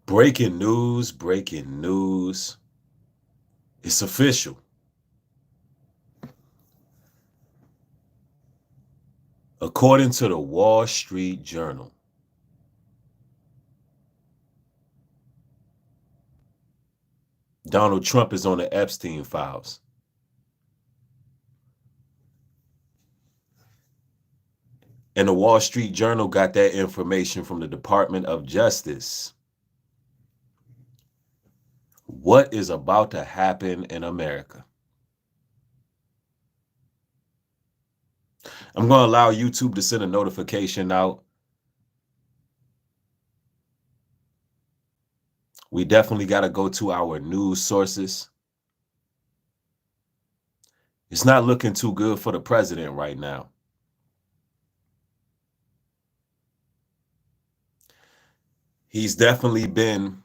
Breaking news, breaking news. It's official. According to the Wall Street Journal, Donald Trump is on the Epstein files. And the Wall Street Journal got that information from the Department of Justice. What is about to happen in America? I'm going to allow YouTube to send a notification out. We definitely got to go to our news sources. It's not looking too good for the president right now. He's definitely been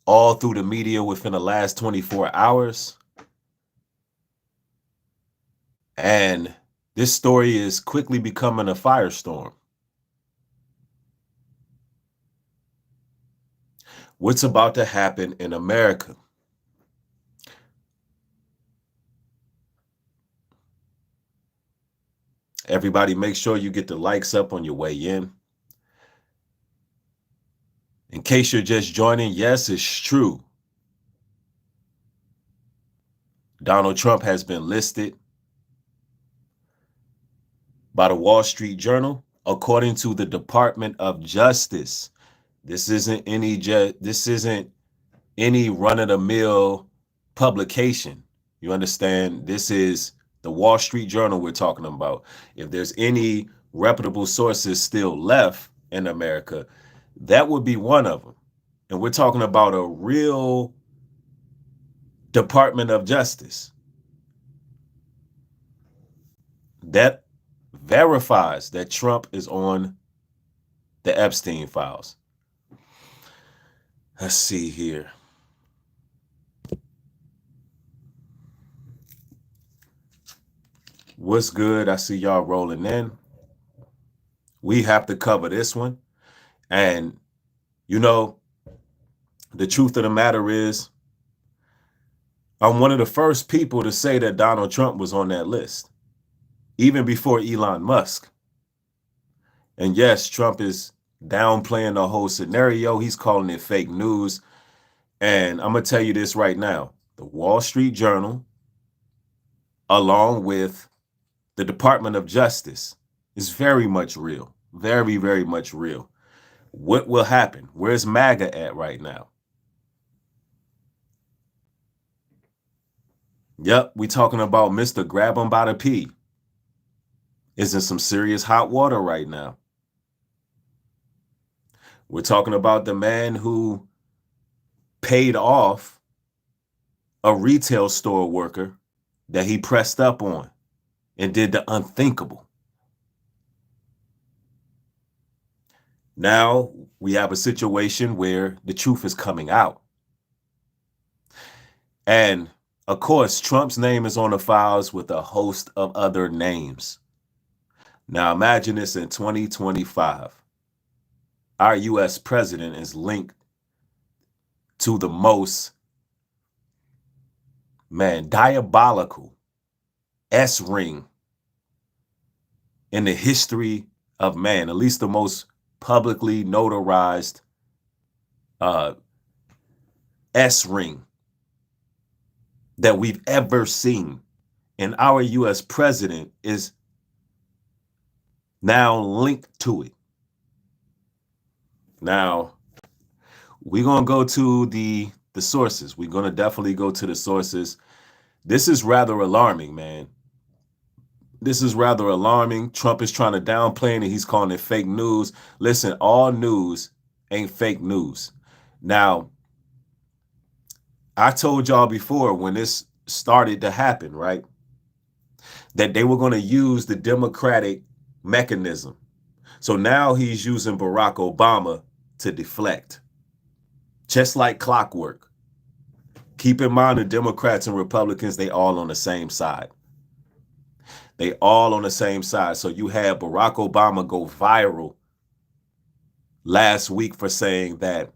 all through the media within the last 24 hours. And this story is quickly becoming a firestorm. What's about to happen in America? Everybody, make sure you get the likes up on your way in. In case you're just joining, yes, it's true. Donald Trump has been listed by the Wall Street Journal, according to the Department of Justice. This isn't any run-of-the-mill publication. You understand? This is the Wall Street Journal we're talking about. If there's any reputable sources still left in America, that would be one of them. And we're talking about a real Department of Justice that verifies that Trump is on the Epstein files. Let's see here. What's good? I see y'all rolling in. We have to cover this one. And, you know, the truth of the matter is, I'm one of the first people to say that Donald Trump was on that list, even before Elon Musk. And yes, Trump is downplaying the whole scenario. He's calling it fake news. And I'm going to tell you this right now. The Wall Street Journal, along with the Department of Justice, is very much real. Very, very much real. What will happen? Where's MAGA at right now? Yep, we talking about Mr. Grab 'em by the P. Is in some serious hot water right now. We're talking about the man who paid off a retail store worker that he pressed up on and did the unthinkable. Now we have a situation where the truth is coming out. And of course, Trump's name is on the files with a host of other names. Now imagine this in 2025. Our US president is linked to the most, diabolical S-ring in the history of man, at least the most publicly notarized S-ring that we've ever seen. And our US president is now linked to it. Now, we're going to go to the sources. We're going to definitely go to the sources. This is rather alarming, man. This is rather alarming. Trump is trying to downplay it and he's calling it fake news. Listen, all news ain't fake news. Now, I told y'all before when this started to happen, right, that they were going to use the Democratic mechanism. So now he's using Barack Obama to deflect, just like clockwork. Keep in mind the Democrats and Republicans, they all on the same side. They all on the same side. So you had Barack Obama go viral last week for saying that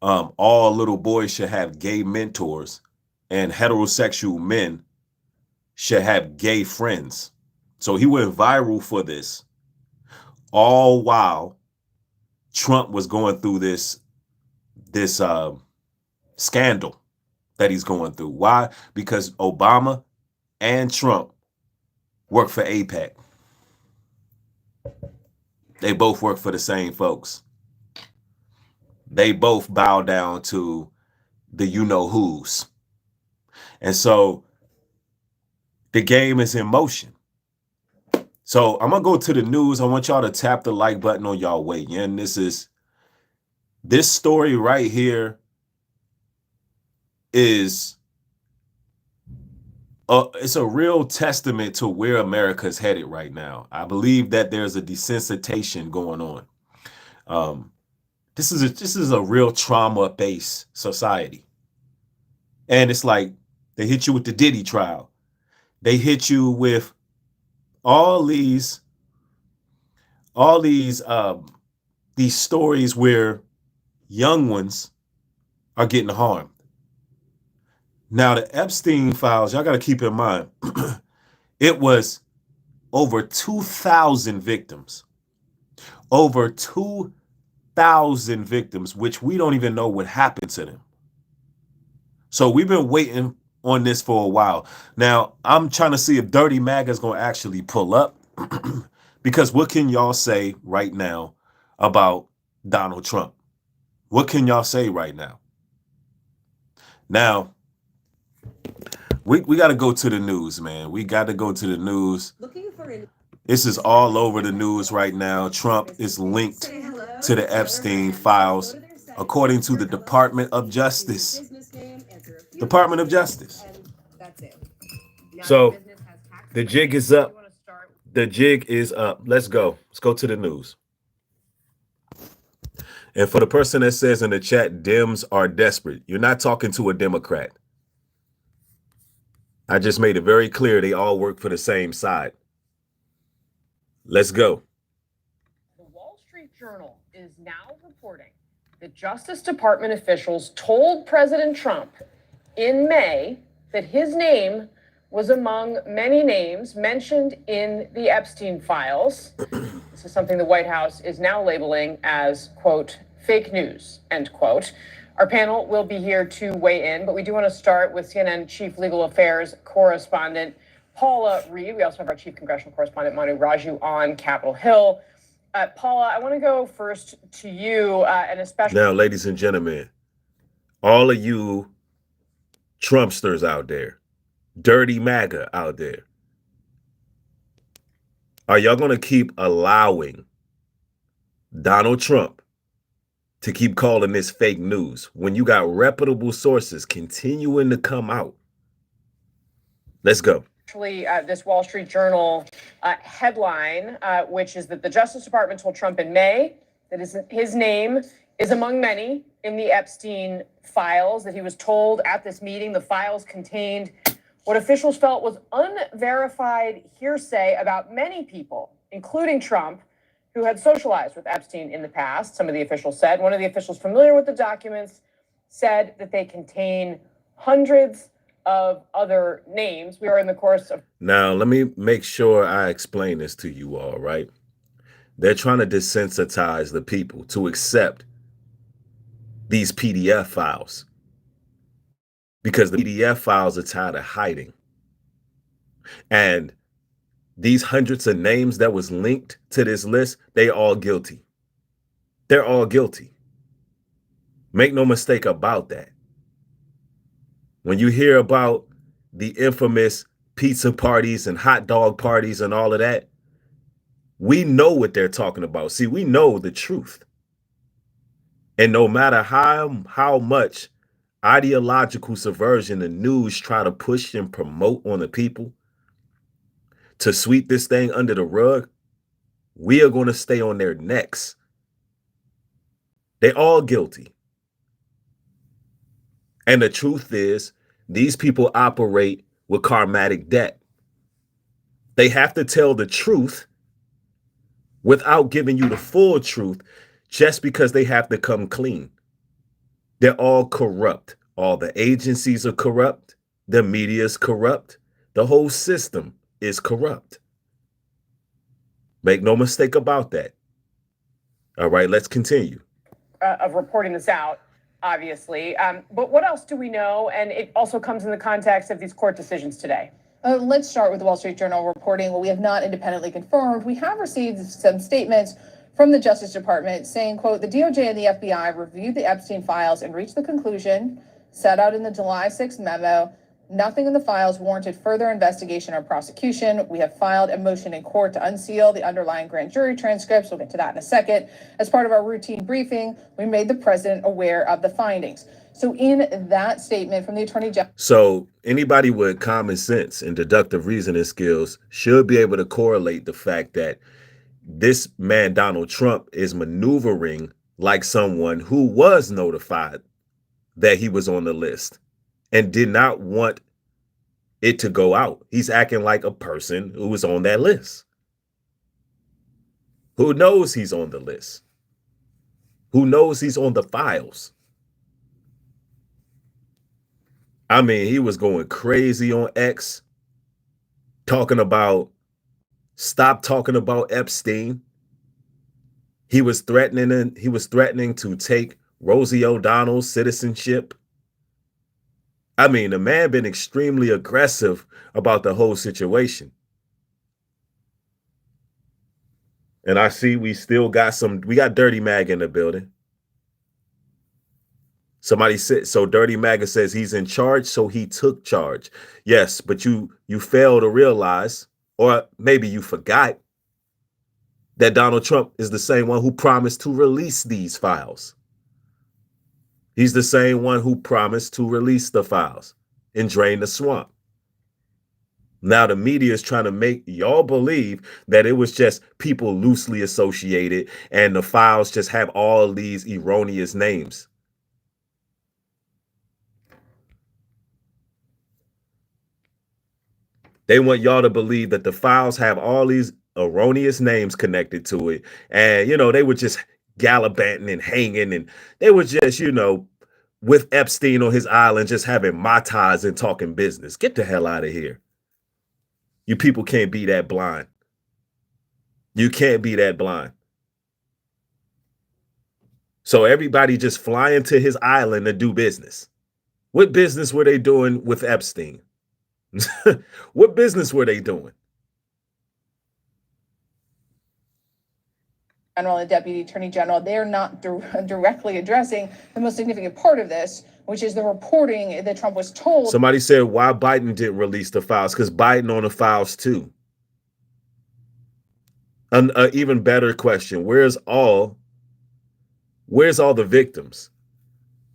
all little boys should have gay mentors and heterosexual men should have gay friends. So he went viral for this, all while Trump was going through this scandal that he's going through. Why? Because Obama and Trump work for AIPAC. They both work for the same folks. They both bow down to the you-know-whos. And so the game is in motion. So I'm going to go to the news. I want y'all to tap the like button on y'all way in. This story right here is it's a real testament to where America's headed right now. I believe that there's a desensitization going on. This is a real trauma-based society. And it's like they hit you with the Diddy trial. They hit you with all these stories where young ones are getting harmed. Now, the Epstein files, y'all got to keep in mind, it was over 2,000 victims. Over 2,000 victims, which we don't even know what happened to them. So we've been waiting on this for a while. Now, I'm trying to see if Dirty MAGA is going to actually pull up. Because what can y'all say right now about Donald Trump? What can y'all say right now? Now, we got to go to the news, man. We got to go to the news. This is all over the news right now. Trump is linked to the Epstein files, according to the Department of Justice. Department of Justice. So the jig is up. The jig is up. Let's go. Let's go to the news. And for the person that says in the chat, Dems are desperate, you're not talking to a Democrat. I just made it very clear they all work for the same side. Let's go. The Wall Street Journal is now reporting that Justice Department officials told President Trump in May that his name was among many names mentioned in the Epstein files. This is something the White House is now labeling as, quote, fake news, end quote. Our panel will be here to weigh in, but we do want to start with CNN Chief Legal Affairs Correspondent Paula Reed. We also have our Chief Congressional Correspondent Manu Raju on Capitol Hill. Paula, I want to go first to you, and especially now, ladies and gentlemen, all of you Trumpsters out there, Dirty MAGA out there, are y'all going to keep allowing Donald Trump to keep calling this fake news when you got reputable sources continuing to come out? Let's go. Actually, this Wall Street Journal headline, which is that the Justice Department told Trump in May that his name is among many in the Epstein files, that he was told at this meeting the files contained what officials felt was unverified hearsay about many people, including Trump, who had socialized with Epstein in the past, some of the officials said. One of the officials familiar with the documents said that they contain hundreds of other names. We are in the course of... Now, let me make sure I explain this to you all, right? They're trying to desensitize the people to accept these PDF files because the PDF files are tired of hiding. And these hundreds of names that was linked to this list, they all guilty. They're all guilty. Make no mistake about that. When you hear about the infamous pizza parties and hot dog parties and all of that, we know what they're talking about. See, we know the truth. And no matter how much ideological subversion the news try to push and promote on the people to sweep this thing under the rug, we are going to stay on their necks. They're all guilty. And the truth is, these people operate with karmatic debt. They have to tell the truth without giving you the full truth just because they have to come clean. They're all corrupt. All the agencies are corrupt. The media is corrupt. The whole system is corrupt. Make no mistake about that. All right, let's continue. Of reporting this out, obviously. But what else do we know? And it also comes in the context of these court decisions today. Let's start with the Wall Street Journal reporting what we have not independently confirmed. We have received some statements from the Justice Department saying, quote, the DOJ and the FBI reviewed the Epstein files and reached the conclusion set out in the July 6th memo. Nothing in the files warranted further investigation or prosecution. We have filed a motion in court to unseal the underlying grand jury transcripts. We'll get to that in a second. As part of our routine briefing, we made the president aware of the findings. So in that statement from the Attorney General. So anybody with common sense and deductive reasoning skills should be able to correlate the fact that this man, Donald Trump, is maneuvering like someone who was notified that he was on the list and did not want it to go out. He's acting like a person who was on that list, who knows he's on the list, who knows he's on the files. I mean, he was going crazy on X, talking about, stop talking about Epstein. He was threatening to take Rosie O'Donnell's citizenship. I mean, the man been extremely aggressive about the whole situation. And I see we still got we got Dirty Mag in the building. Somebody said, so Dirty Maga says he's in charge, so he took charge. Yes, but you fail to realize, or maybe you forgot, that Donald Trump is the same one who promised to release these files. He's the same one who promised to release the files and drain the swamp. Now the media is trying to make y'all believe that it was just people loosely associated and the files just have all these erroneous names. They want y'all to believe that the files have all these erroneous names connected to it. And, they were just gallivanting and hanging, and they were just, with Epstein on his island, just having matas and talking business. Get the hell out of here. You people can't be that blind. You can't be that blind. So everybody just flying to his island to do business. What business were they doing with Epstein? What business were they doing? General and Deputy Attorney General, they're not directly addressing the most significant part of this, which is the reporting that Trump was told. Somebody said why Biden didn't release the files, because Biden on the files too. An even better question: where's all the victims?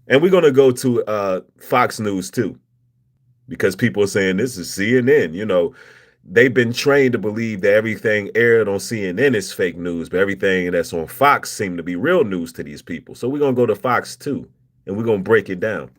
And we're going to go to Fox News too, because people are saying this is CNN. They've been trained to believe that everything aired on CNN is fake news, but everything that's on Fox seemed to be real news to these people. So we're going to go to Fox too, and we're going to break it down.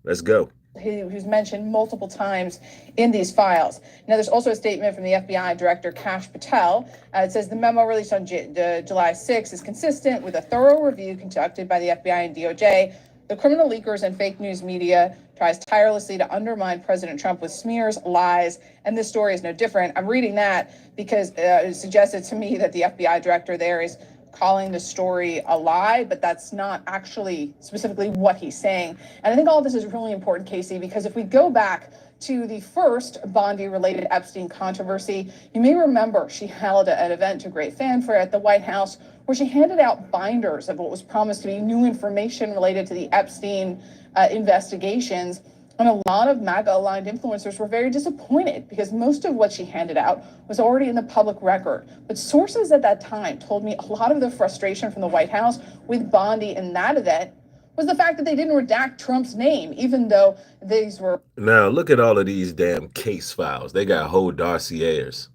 Let's go. Who's mentioned multiple times in these files. Now, there's also a statement from the FBI Director Kash Patel. It says the memo released on July 6 is consistent with a thorough review conducted by the FBI and DOJ. The criminal leakers and fake news media tries tirelessly to undermine President Trump with smears, lies, and this story is no different. I'm reading that because it suggested to me that the FBI director there is calling the story a lie, but that's not actually specifically what he's saying. And I think all of this is really important, Casey, because if we go back to the first Bondi-related Epstein controversy, you may remember she held an event to great fanfare at the White House where she handed out binders of what was promised to be new information related to the Epstein investigations. And a lot of MAGA-aligned influencers were very disappointed because most of what she handed out was already in the public record. But sources at that time told me a lot of the frustration from the White House with Bondi in that event was the fact that they didn't redact Trump's name, even though these were... Now, look at all of these damn case files. They got whole dossiers.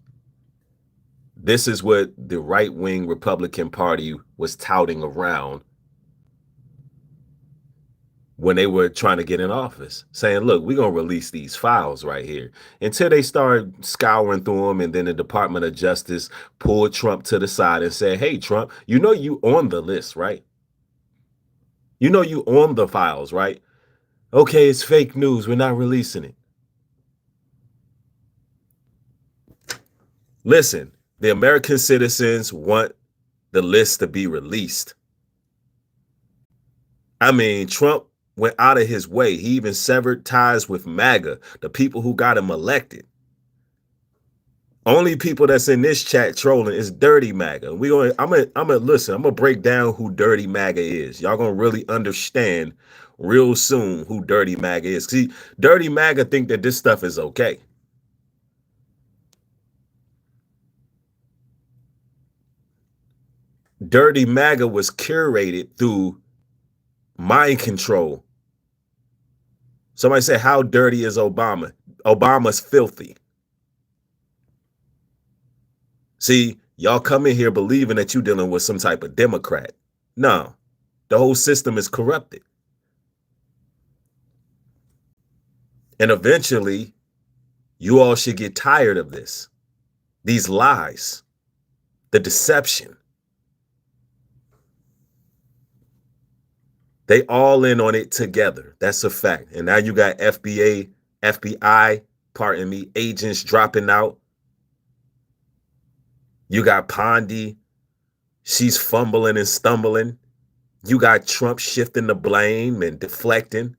This is what the right-wing Republican Party was touting around when they were trying to get in office, saying, look, we're going to release these files right here, until they start scouring through them. And then the Department of Justice pulled Trump to the side and said, hey, Trump, you on the list, right? You know you on the files, right? Okay, it's fake news. We're not releasing it. Listen, the American citizens want the list to be released. I mean, Trump went out of his way. He even severed ties with MAGA, the people who got him elected. Only people that's in this chat trolling is Dirty MAGA. I'm gonna break down who Dirty MAGA is. Y'all gonna really understand real soon who Dirty MAGA is. See, Dirty MAGA think that this stuff is okay. Dirty MAGA was curated through mind control. Somebody said, how dirty is Obama? Obama's filthy. See, y'all come in here believing that you're dealing with some type of Democrat. No, the whole system is corrupted. And eventually, you all should get tired of this. These lies, the deception. They all in on it together. That's a fact. And now you got FBI, pardon me, agents dropping out. You got Bondi. She's fumbling and stumbling. You got Trump shifting the blame and deflecting.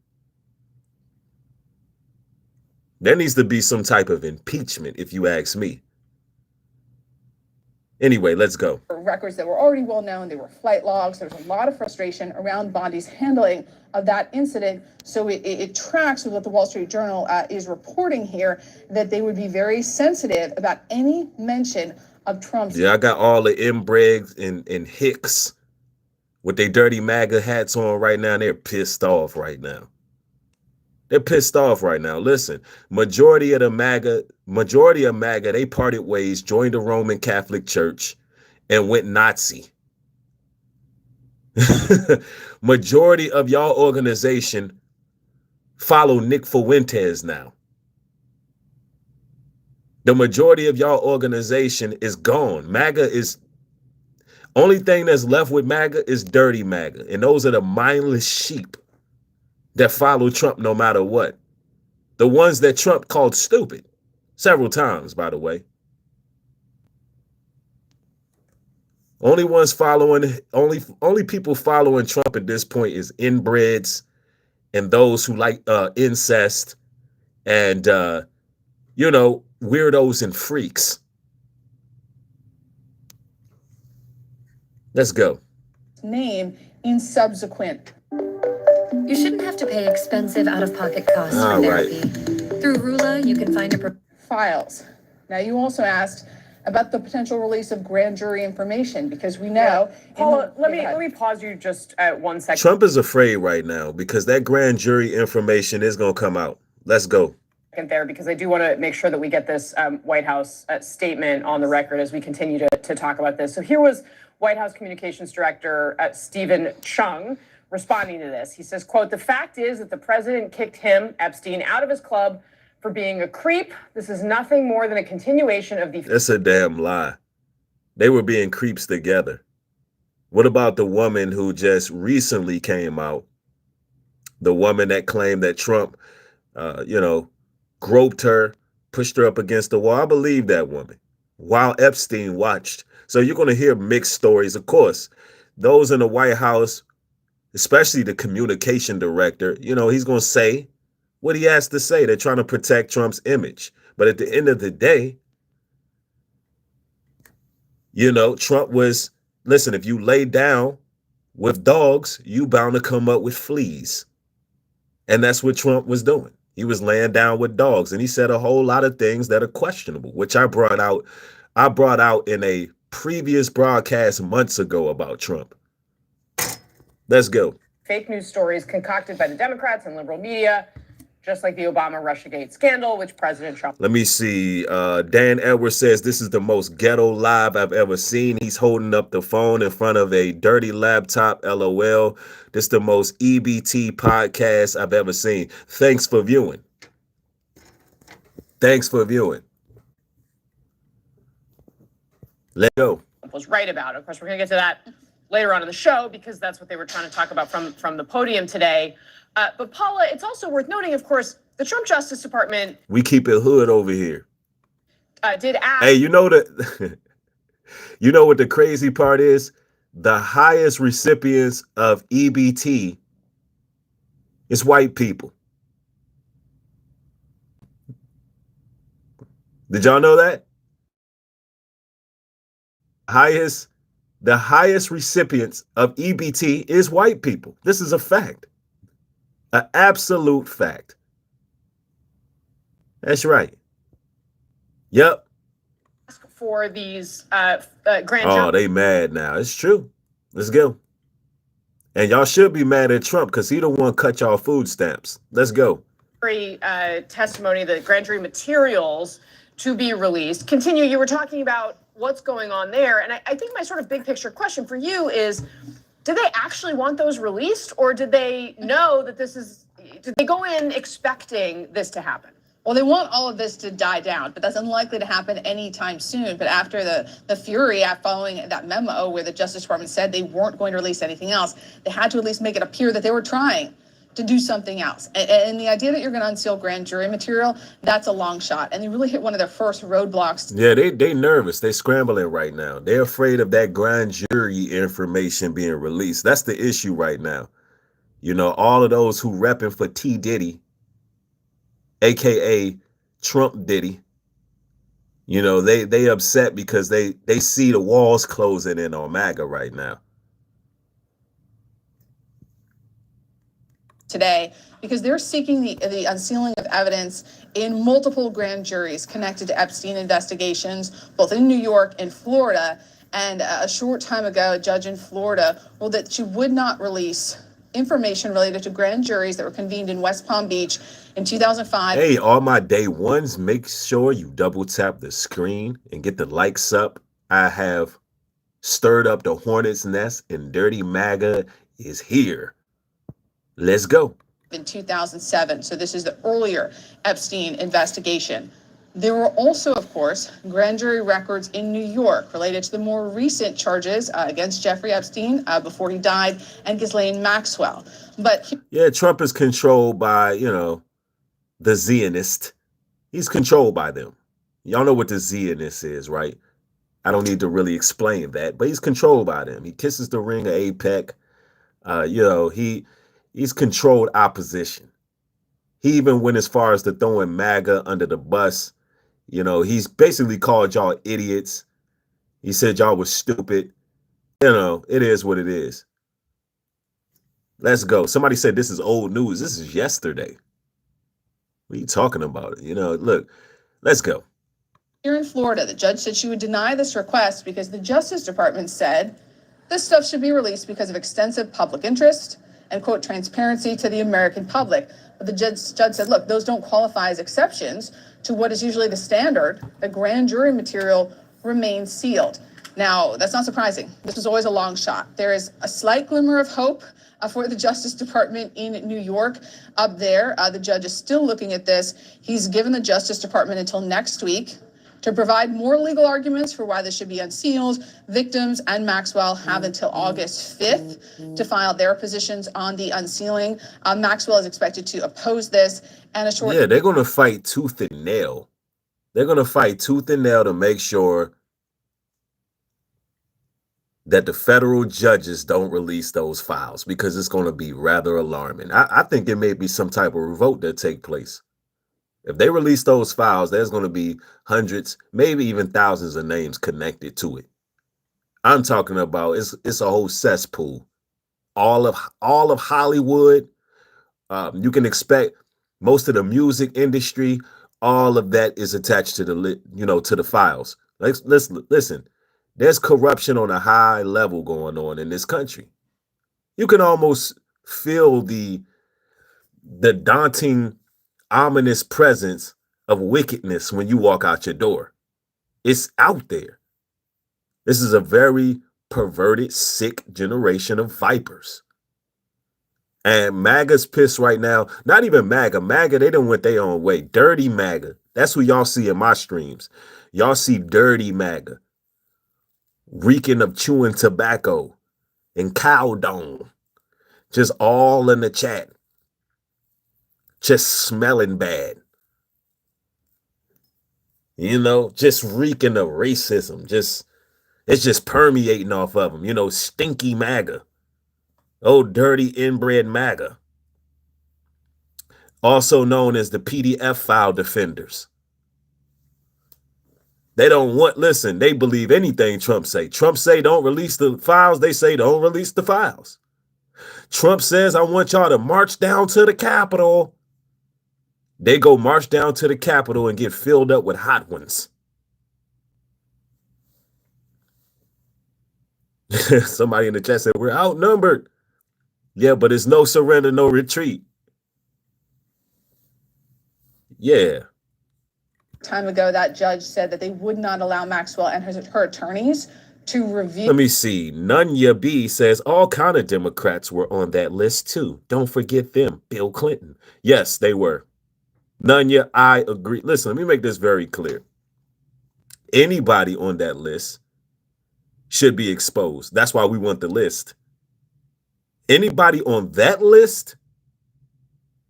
There needs to be some type of impeachment, if you ask me. Anyway, let's go. Records that were already well known, they were flight logs. There was a lot of frustration around Bondi's handling of that incident. So it tracks with what the Wall Street Journal is reporting here, that they would be very sensitive about any mention of Trump's. Yeah, I got all the inbreds and Hicks with their Dirty MAGA hats on right now. They're pissed off right now. They're pissed off right now. Listen, majority of MAGA, they parted ways, joined the Roman Catholic Church, and went Nazi. Majority of y'all organization follow Nick Fuentes now. The majority of y'all organization is gone. MAGA is, only thing that's left with MAGA is Dirty MAGA. And those are the mindless sheep that follow Trump no matter what. The ones that Trump called stupid several times, by the way. Only people following Trump at this point is inbreds and those who like incest and weirdos and freaks. Let's go. Name in subsequent. You shouldn't have to pay expensive out-of-pocket costs for therapy. Right. Through Rula, you can find a files. Now, you also asked about the potential release of grand jury information, because we know. Paula, let me pause you just 1 second. Trump is afraid right now because that grand jury information is going to come out. Let's go. There, because I do want to make sure that we get this White House statement on the record as we continue to talk about this. So here was White House Communications Director Stephen Chung responding to this. He says, quote, "The fact is that the president kicked him, Epstein, out of his club for being a creep. This is nothing more than a continuation of the..." That's a damn lie. They were being creeps together. What about the woman who just recently came out? The woman that claimed that Trump, groped her, pushed her up against the wall. I believe that woman while Epstein watched. So you're going to hear mixed stories. Of course, those in the White House, especially the communication director, he's going to say what he has to say. They're trying to protect Trump's image. But at the end of the day, Trump was, listen, if you lay down with dogs, you bound to come up with fleas. And that's what Trump was doing. He was laying down with dogs, and he said a whole lot of things that are questionable, which I brought out in a previous broadcast months ago about Trump. Let's go. Fake news stories concocted by the Democrats and liberal media, just like the Obama Russiagate scandal, which President Trump... Let me see. Dan Edwards says, "This is the most ghetto live I've ever seen." He's holding up the phone in front of a dirty laptop. LOL. This is the most EBT podcast I've ever seen. Thanks for viewing. Thanks for viewing. Let's go. Was right about. Of course, we're going to get to that later on in the show, because that's what they were trying to talk about from the podium today. But Paula, it's also worth noting, of course, the Trump Justice Department. We keep it hood over here. Did ask. Hey, you know that. You know what the crazy part is? The highest recipients of EBT is white people. Did y'all know that? The highest recipients of EBT is white people. This is a fact. An absolute fact. That's right. Yep. For these grand jury. Oh, they mad now. It's true. Let's go. And y'all should be mad at Trump because he the one cut y'all food stamps. Let's go. Testimony, the grand jury materials to be released. Continue. You were talking about what's going on there. And I think my sort of big picture question for you is, did they actually want those released, or did they know that did they go in expecting this to happen? Well, they want all of this to die down, but that's unlikely to happen anytime soon. But after the fury following that memo where the Justice Department said they weren't going to release anything else, they had to at least make it appear that they were trying to do something else. And the idea that you're going to unseal grand jury material, that's a long shot. And they really hit one of their first roadblocks. Yeah, they nervous. They scrambling right now. They're afraid of that grand jury information being released. That's the issue right now. You know, all of those who repping for T. Diddy, AKA Trump Diddy, you know, they upset because they see the walls closing in on MAGA right now. Today, because they're seeking the unsealing of evidence in multiple grand juries connected to Epstein investigations, both in New York and Florida. And a short time ago, a judge in Florida ruled that she would not release information related to grand juries that were convened in West Palm Beach in 2005. Hey, all my day ones, make sure you double tap the screen and get the likes up. I have stirred up the hornet's nest and Dirty MAGA is here. Let's go. In 2007, so this is the earlier Epstein investigation. There were also, of course, grand jury records in New York related to the more recent charges against Jeffrey Epstein before he died, and Ghislaine Maxwell. But yeah, Trump is controlled by, you know, the Zionist. He's controlled by them. Y'all know what the Zionist is, right? I don't need to really explain that, but he's controlled by them. He kisses the ring of APEC. You know, he's controlled opposition. He even went as far as to throwing MAGA under the bus. You know, he's basically called y'all idiots. He said y'all was stupid. You know, it is what it is. Let's go. Somebody said this is old news. This is yesterday. What are you talking about? You know, look, let's go. Here in Florida, the judge said she would deny this request because the Justice Department said this stuff should be released because of extensive public interest and, quote, transparency to the American public. But the judge said, look, those don't qualify as exceptions to what is usually the standard. The grand jury material remains sealed. Now, that's not surprising. This was always a long shot. There is a slight glimmer of hope for the Justice Department in New York up there. The judge is still looking at this. He's given the Justice Department until next week to provide more legal arguments for why this should be unsealed. Victims and Maxwell have until August 5th to file their positions on the unsealing. Maxwell is expected to oppose this. And a short. Yeah, they're going to fight tooth and nail. They're going to fight tooth and nail to make sure that the federal judges don't release those files, because it's going to be rather alarming. I think it may be some type of revolt that take place. If they release those files, there's going to be hundreds, maybe even thousands of names connected to it. I'm talking about it's a whole cesspool. All of Hollywood. You can expect most of the music industry. All of that is attached to the files. Listen. There's corruption on a high level going on in this country. You can almost feel the daunting, ominous presence of wickedness when you walk out your door. It's out there. This is a very perverted, sick generation of vipers. And MAGA's pissed right now. Not even MAGA. MAGA, they done went their own way. Dirty MAGA. That's who y'all see in my streams. Y'all see dirty MAGA. Reeking of chewing tobacco. and cow dung, just all in the chat, just smelling bad. You know, just reeking of racism. It's just permeating off of them. You know, stinky MAGA. Oh, dirty inbred MAGA. Also known as the PDF file defenders. They don't want, listen, they believe anything Trump say. Trump say don't release the files. They say don't release the files. Trump says, I want y'all to march down to the Capitol. They go march down to the Capitol and get filled up with hot ones. Somebody in the chat said, we're outnumbered. Yeah, but it's no surrender, no retreat. Yeah. Time ago, that judge said that they would not allow Maxwell and her attorneys to review. Let me see. Nunya B says all kind of Democrats were on that list too. Don't forget them. Bill Clinton. Yes, they were. Nunya, I agree. Listen, let me make this very clear. Anybody on that list should be exposed. That's why we want the list. Anybody on that list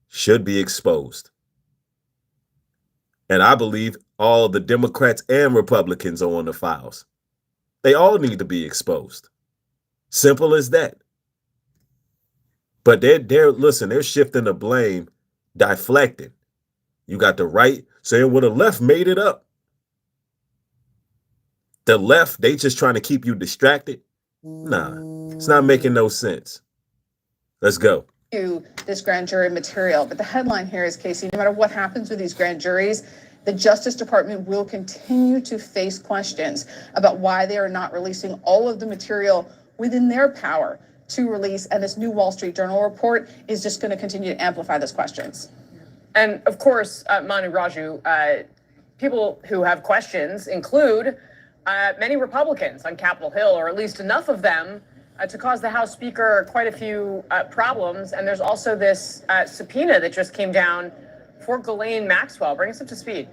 should be exposed. And I believe all the Democrats and Republicans are on the files. They all need to be exposed. Simple as that. But they're shifting the blame, deflecting. You got the right saying, well, the left made it up. The left, they just trying to keep you distracted. Nah, it's not making no sense. Let's go. This grand jury material. But the headline here is, Casey, no matter what happens with these grand juries, the Justice Department will continue to face questions about why they are not releasing all of the material within their power to release. And this new Wall Street Journal report is just going to continue to amplify those questions. And of course, Manu Raju, people who have questions include many Republicans on Capitol Hill, or at least enough of them to cause the House Speaker quite a few problems. And there's also this subpoena that just came down for Ghislaine Maxwell. Bring us up to speed.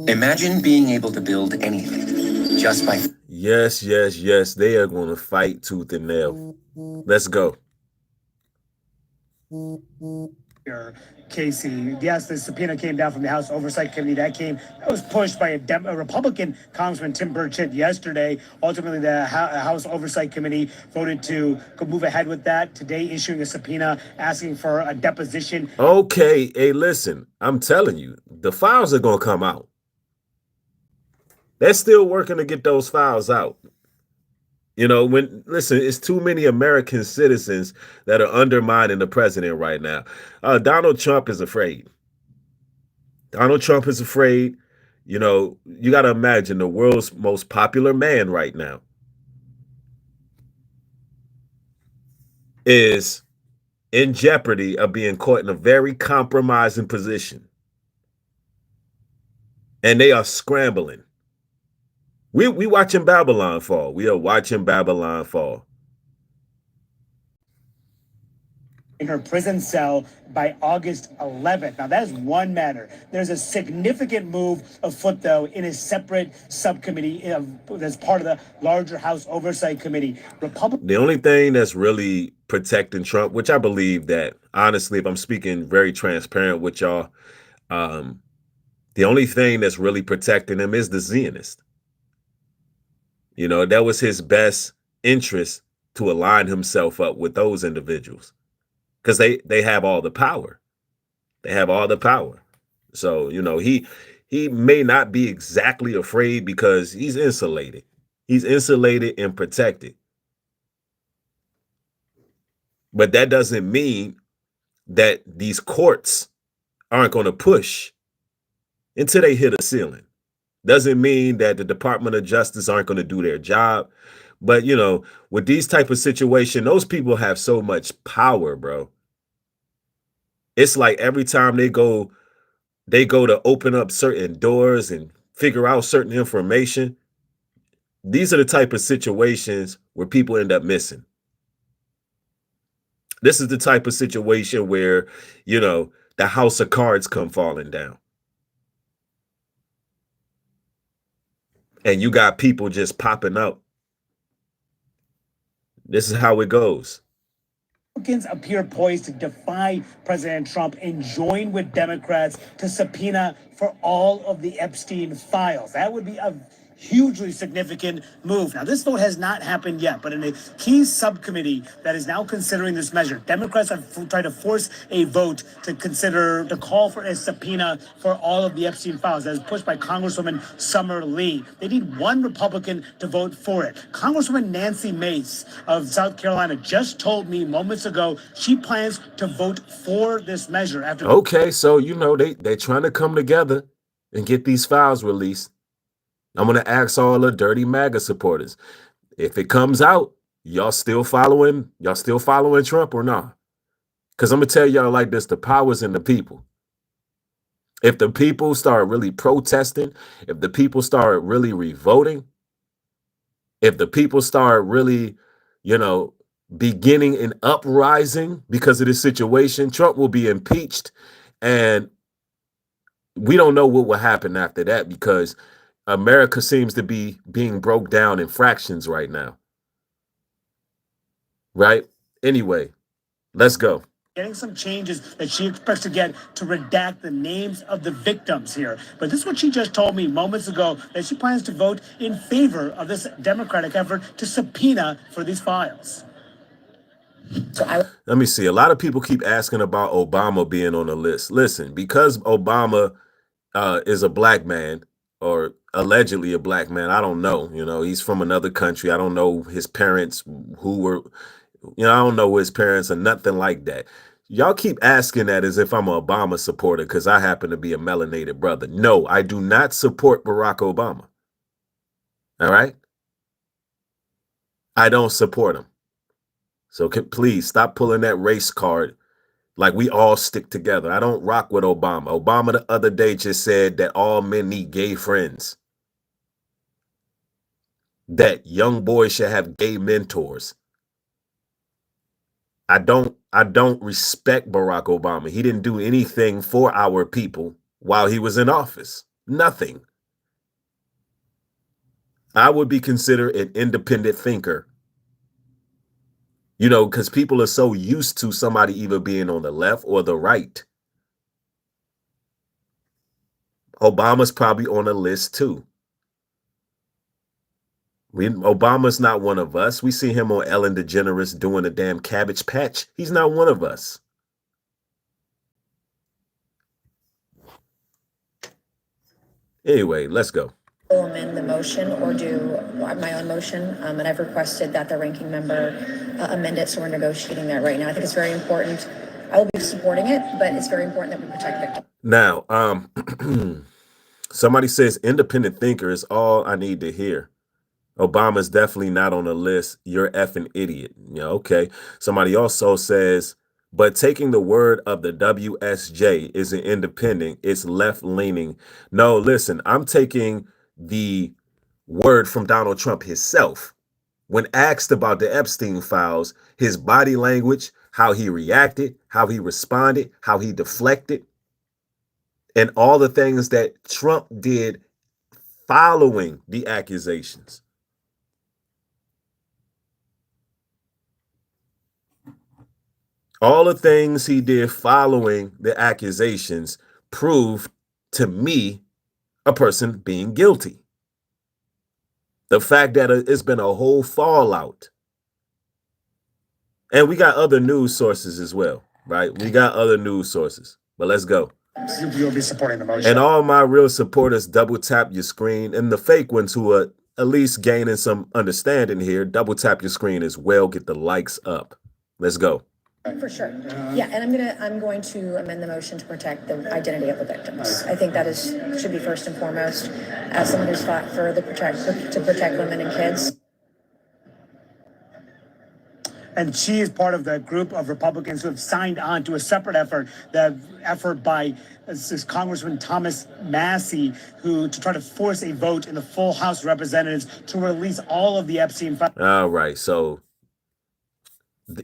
Imagine being able to build anything just by... Yes. They are going to fight tooth and nail. Let's go. Casey, yes, the subpoena came down from the House Oversight Committee. That was pushed by a Republican Congressman, Tim Burchett, yesterday. Ultimately, the House Oversight Committee voted to move ahead with that today, issuing a subpoena asking for a deposition. Okay, hey, listen, I'm telling you, the files are going to come out. They're still working to get those files out. You know, listen, it's too many American citizens that are undermining the president right now. Donald Trump is afraid. Donald Trump is afraid. You know, you got to imagine the world's most popular man right now is in jeopardy of being caught in a very compromising position. And they are scrambling. We watching Babylon fall. We are watching Babylon fall. In her prison cell by August 11th. Now, that is one matter. There's a significant move afoot, though, in a separate subcommittee that's part of the larger House Oversight Committee. The only thing that's really protecting Trump, which I believe that, honestly, if I'm speaking very transparent with y'all, the only thing that's really protecting him is the Zionist. You know, that was his best interest to align himself up with those individuals because they have all the power. They have all the power. So, you know, he may not be exactly afraid because he's insulated. He's insulated and protected. But that doesn't mean that these courts aren't going to push until they hit a ceiling. Doesn't mean that the Department of Justice aren't going to do their job. But, you know, with these type of situations, those people have so much power, bro. It's like every time they go to open up certain doors and figure out certain information. These are the type of situations where people end up missing. This is the type of situation where, you know, the house of cards come falling down. And you got people just popping up. This is how it goes. Republicans appear poised to defy President Trump and join with Democrats to subpoena for all of the Epstein files. That would be a hugely significant move. Now, this vote has not happened yet, but in a key subcommittee that is now considering this measure, Democrats have tried to force a vote to call for a subpoena for all of the Epstein files. That is pushed by Congresswoman Summer Lee. They need one Republican to vote for it. Congresswoman Nancy Mace of South Carolina just told me moments ago she plans to vote for this measure after. Okay, so you know they're trying to come together and get these files released. I'm going to ask all the dirty MAGA supporters, if it comes out, y'all still following Trump or not? Because I'm going to tell y'all like this, the power's in the people. If the people start really protesting, if the people start really revolting, if the people start really, beginning an uprising because of this situation, Trump will be impeached. And we don't know what will happen after that, because America seems to be being broke down in fractions right now. Right? Anyway, let's go. Getting some changes that she expects to get to redact the names of the victims here. But this is what she just told me moments ago, that she plans to vote in favor of this Democratic effort to subpoena for these files. Let me see. A lot of people keep asking about Obama being on the list. Listen, because Obama is a black man, or allegedly a black man, I don't know. He's from another country. I don't know his parents who were, I don't know his parents or nothing like that. Y'all keep asking that as if I'm an Obama supporter because I happen to be a melanated brother. No, I do not support Barack Obama. All right? I don't support him. So please stop pulling that race card like we all stick together. I don't rock with Obama. Obama the other day just said that all men need gay friends, that young boys should have gay mentors. I don't respect Barack Obama. He didn't do anything for our people while he was in office. Nothing. I would be considered an independent thinker. Because people are so used to somebody either being on the left or the right. Obama's probably on a list too. Obama's not one of us. We see him on Ellen DeGeneres doing a damn Cabbage Patch. He's not one of us. Anyway, let's go. Amend the motion or do my own motion, and I've requested that the ranking member amend it, so we're negotiating that right now. I think it's very important. I will be supporting it, but it's very important that we protect victims. Now, somebody says independent thinker is all I need to hear. Obama's definitely not on the list. You're effing idiot. Okay. Somebody also says, but taking the word of the WSJ isn't independent. It's left-leaning. No, listen, I'm taking the word from Donald Trump himself. When asked about the Epstein files, his body language, how he reacted, how he responded, how he deflected, and all the things that Trump did following the accusations. All the things he did following the accusations proved to me a person being guilty. The fact that it's been a whole fallout. And we got other news sources as well, right? We got other news sources, but let's go. You'll be supporting the motion. And all my real supporters, double tap your screen. And the fake ones who are at least gaining some understanding here, double tap your screen as well. Get the likes up. Let's go. For sure. Yeah, and I'm going to amend the motion to protect the identity of the victims. I think that should be first and foremost, as someone who's fought for to protect women and kids. And she is part of the group of Republicans who have signed on to a separate effort, by Congressman Thomas Massie, to try to force a vote in the full House of Representatives to release all of the Epstein files. All right, so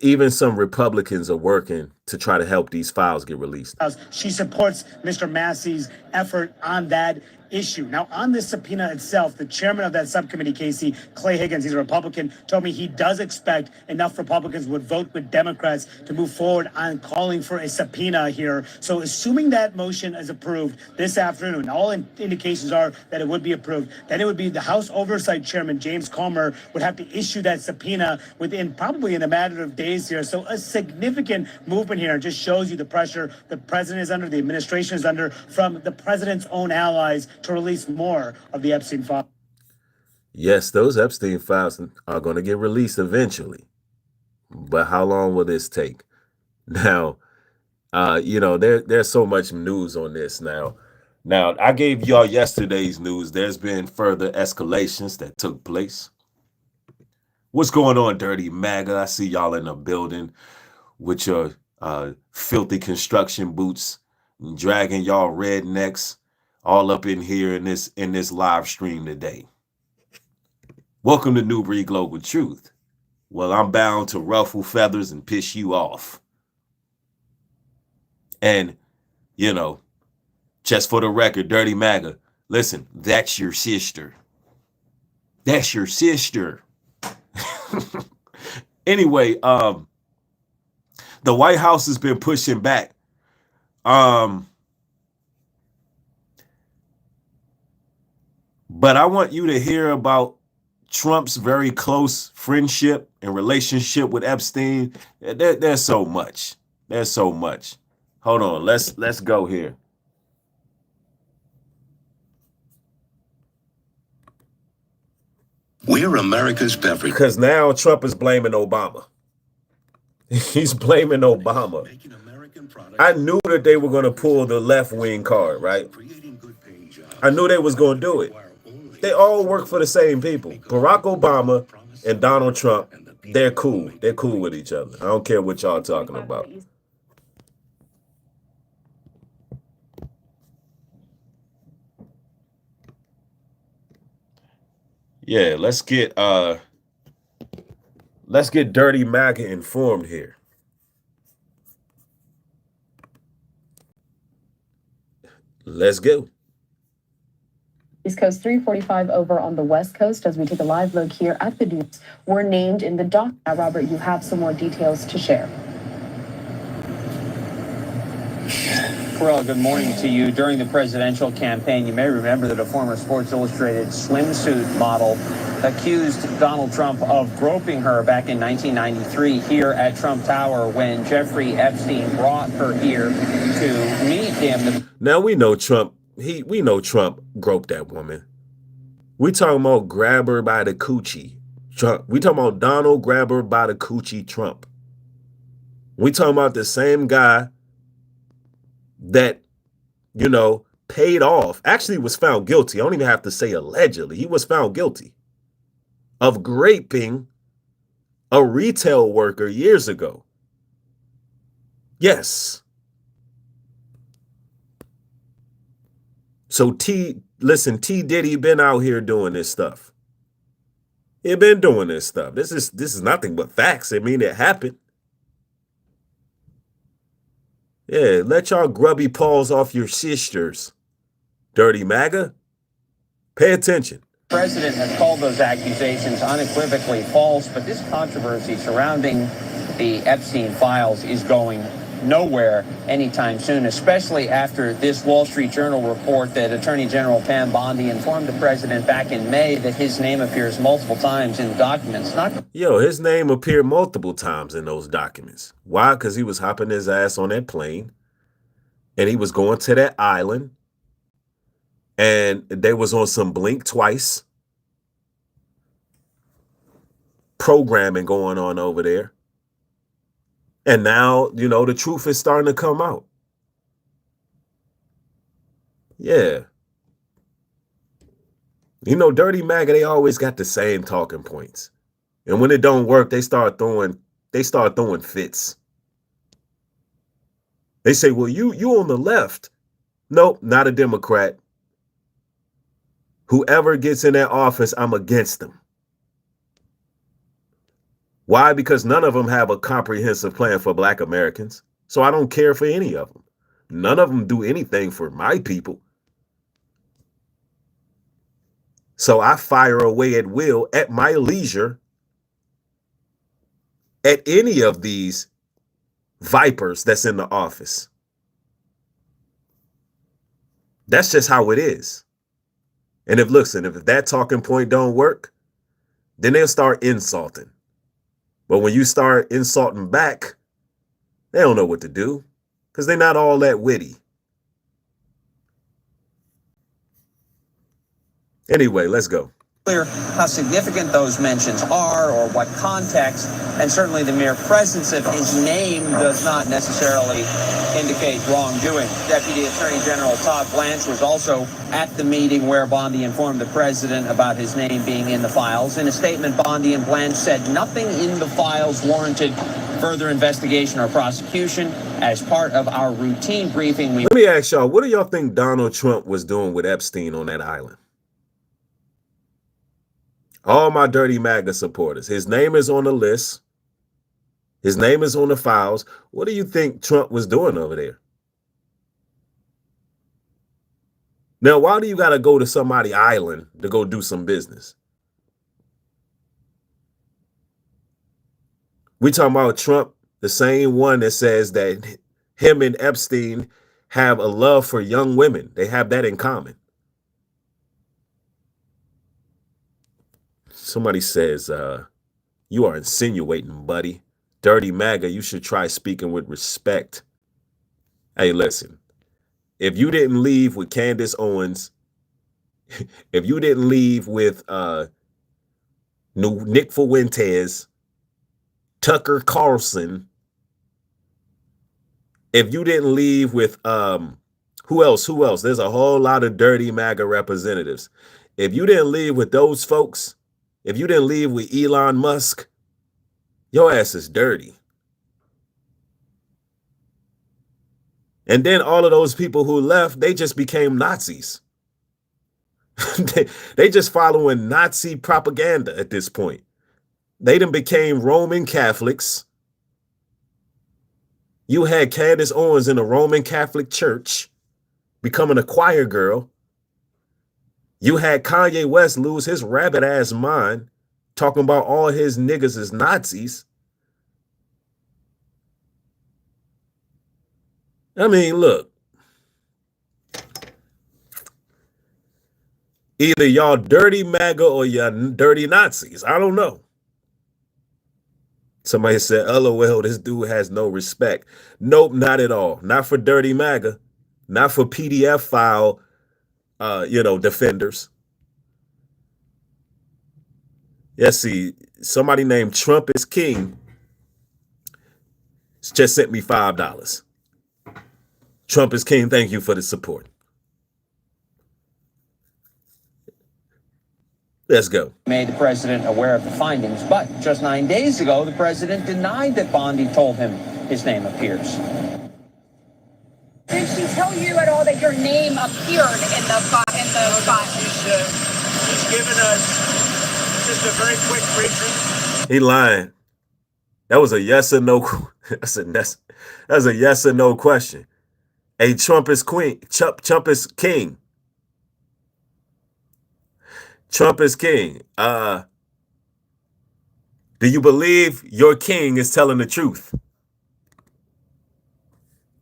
even some Republicans are working to try to help these files get released. She supports Mr. Massey's effort on that issue. Now, on this subpoena itself, the chairman of that subcommittee, Casey, Clay Higgins, he's a Republican, told me he does expect enough Republicans would vote with Democrats to move forward on calling for a subpoena here. So assuming that motion is approved this afternoon, all indications are that it would be approved, then it would be the House Oversight Chairman, James Comer, would have to issue that subpoena within probably in a matter of days here. So a significant movement here. It just shows you the pressure the president is under, the administration is under, from the president's own allies to release more of the Epstein files. Yes, those Epstein files are going to get released eventually. But how long will this take? Now, there's so much news on this now. Now, I gave y'all yesterday's news. There's been further escalations that took place. What's going on, Dirty MAGA? I see y'all in the building with your filthy construction boots, and dragging y'all rednecks all up in here in this live stream today. Welcome to Nubreed Global Truth. Well, I'm bound to ruffle feathers and piss you off. And, just for the record, Dirty MAGA, listen, that's your sister. That's your sister. Anyway, the White House has been pushing back. But I want you to hear about Trump's very close friendship and relationship with Epstein. There's so much. There's so much. Hold on. Let's go here. We're America's beverage. Because now Trump is blaming Obama. He's blaming Obama. I knew that they were going to pull the left-wing card, right? I knew they was going to do it. They all work for the same people. Barack Obama and Donald Trump, they're cool. They're cool with each other. I don't care what y'all talking about. Yeah, let's get Dirty MAGA informed here. Let's go. East Coast 3:45 over on the West Coast as we take a live look here at the news. We're named in the dock. Now, Robert, you have some more details to share. Well, good morning to you. During the presidential campaign, you may remember that a former Sports Illustrated swimsuit model accused Donald Trump of groping her back in 1993 here at Trump Tower when Jeffrey Epstein brought her here to meet him. Now we know Trump. We know Trump groped that woman. We talking about grab her by the coochie. Trump. We talking about Donald grab her by the coochie Trump. We talking about the same guy that, paid off, actually was found guilty. I don't even have to say allegedly. He was found guilty of raping a retail worker years ago. Yes. So T Diddy been out here doing this stuff. He been doing this stuff. This is nothing but facts. I mean, it happened. Yeah, let y'all grubby paws off your sisters, Dirty MAGA. Pay attention. The president has called those accusations unequivocally false, but this controversy surrounding the Epstein files is going nowhere anytime soon, especially after this Wall Street Journal report that Attorney General Pam Bondi informed the president back in May that his name appears multiple times in documents. His name appeared multiple times in those documents. Why? Because he was hopping his ass on that plane and he was going to that island and they was on some blink twice programming going on over there. And now, the truth is starting to come out. Yeah. Dirty MAGA, they always got the same talking points. And when it don't work, they start throwing fits. They say, well, you on the left. Nope, not a Democrat. Whoever gets in that office, I'm against them. Why? Because none of them have a comprehensive plan for Black Americans. So I don't care for any of them. None of them do anything for my people. So I fire away at will, at my leisure, at any of these vipers that's in the office. That's just how it is. And if that talking point don't work, then they'll start insulting. But when you start insulting back, they don't know what to do because they're not all that witty. Anyway, let's go. Clear how significant those mentions are or what context, and certainly the mere presence of his name does not necessarily indicate wrongdoing. Deputy Attorney General Todd Blanche was also at the meeting where Bondi informed the president about his name being in the files. In a statement, Bondi and Blanche said nothing in the files warranted further investigation or prosecution. As part of our routine briefing, Let me ask y'all, what do y'all think Donald Trump was doing with Epstein on that island? All my dirty MAGA supporters. His name is on the list. His name is on the files. What do you think Trump was doing over there? Now, why do you got to go to somebody's island to go do some business? We talking about Trump, the same one that says that him and Epstein have a love for young women. They have that in common. Somebody says, you are insinuating, buddy. Dirty MAGA, you should try speaking with respect. Hey, listen, if you didn't leave with Candace Owens, if you didn't leave with Nick Fuentes, Tucker Carlson, if you didn't leave with, who else? There's a whole lot of dirty MAGA representatives. If you didn't leave with those folks, if you didn't leave with Elon Musk, your ass is dirty. And then all of those people who left, they just became Nazis. they just following Nazi propaganda at this point. They done became Roman Catholics. You had Candace Owens in the Roman Catholic Church becoming a choir girl. You had Kanye West lose his rabbit ass mind talking about all his niggas as Nazis. I mean, look. Either y'all dirty MAGA or y'all dirty Nazis. I don't know. Somebody said, LOL, this dude has no respect. Nope, not at all. Not for dirty MAGA. Not for PDF file defenders. Yes, see, somebody named Trump is King just sent me $5. Trump is King, thank you for the support. Let's go. Made the president aware of the findings, but just 9 days ago, the president denied that Bondi told him his name appears. Did she tell you at all that your name appeared in the file? She's given us just a very quick briefing. He lying. That was a yes or no. That's a yes or no question. Hey, Trump is queen. Trump is king. Trump is king. Do you believe your king is telling the truth?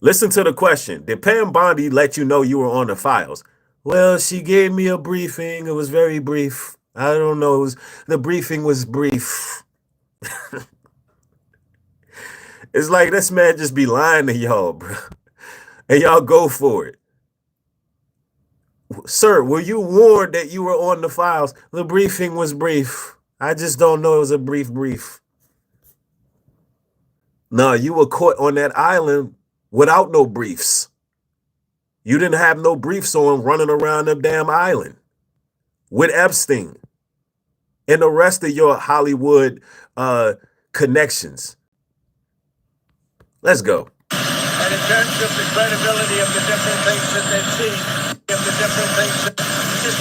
Listen to the question. Did Pam Bondi let you know you were on the files? Well, she gave me a briefing. It was very brief. I don't know. The briefing was brief. It's like this man just be lying to y'all, bro. And y'all go for it. Sir, were you warned that you were on the files? The briefing was brief. I just don't know it was a brief. No, you were caught on that island without no briefs. You didn't have no briefs on running around the damn island with Epstein and the rest of your Hollywood connections. Let's go. And in terms of the credibility of the different things that they've seen, just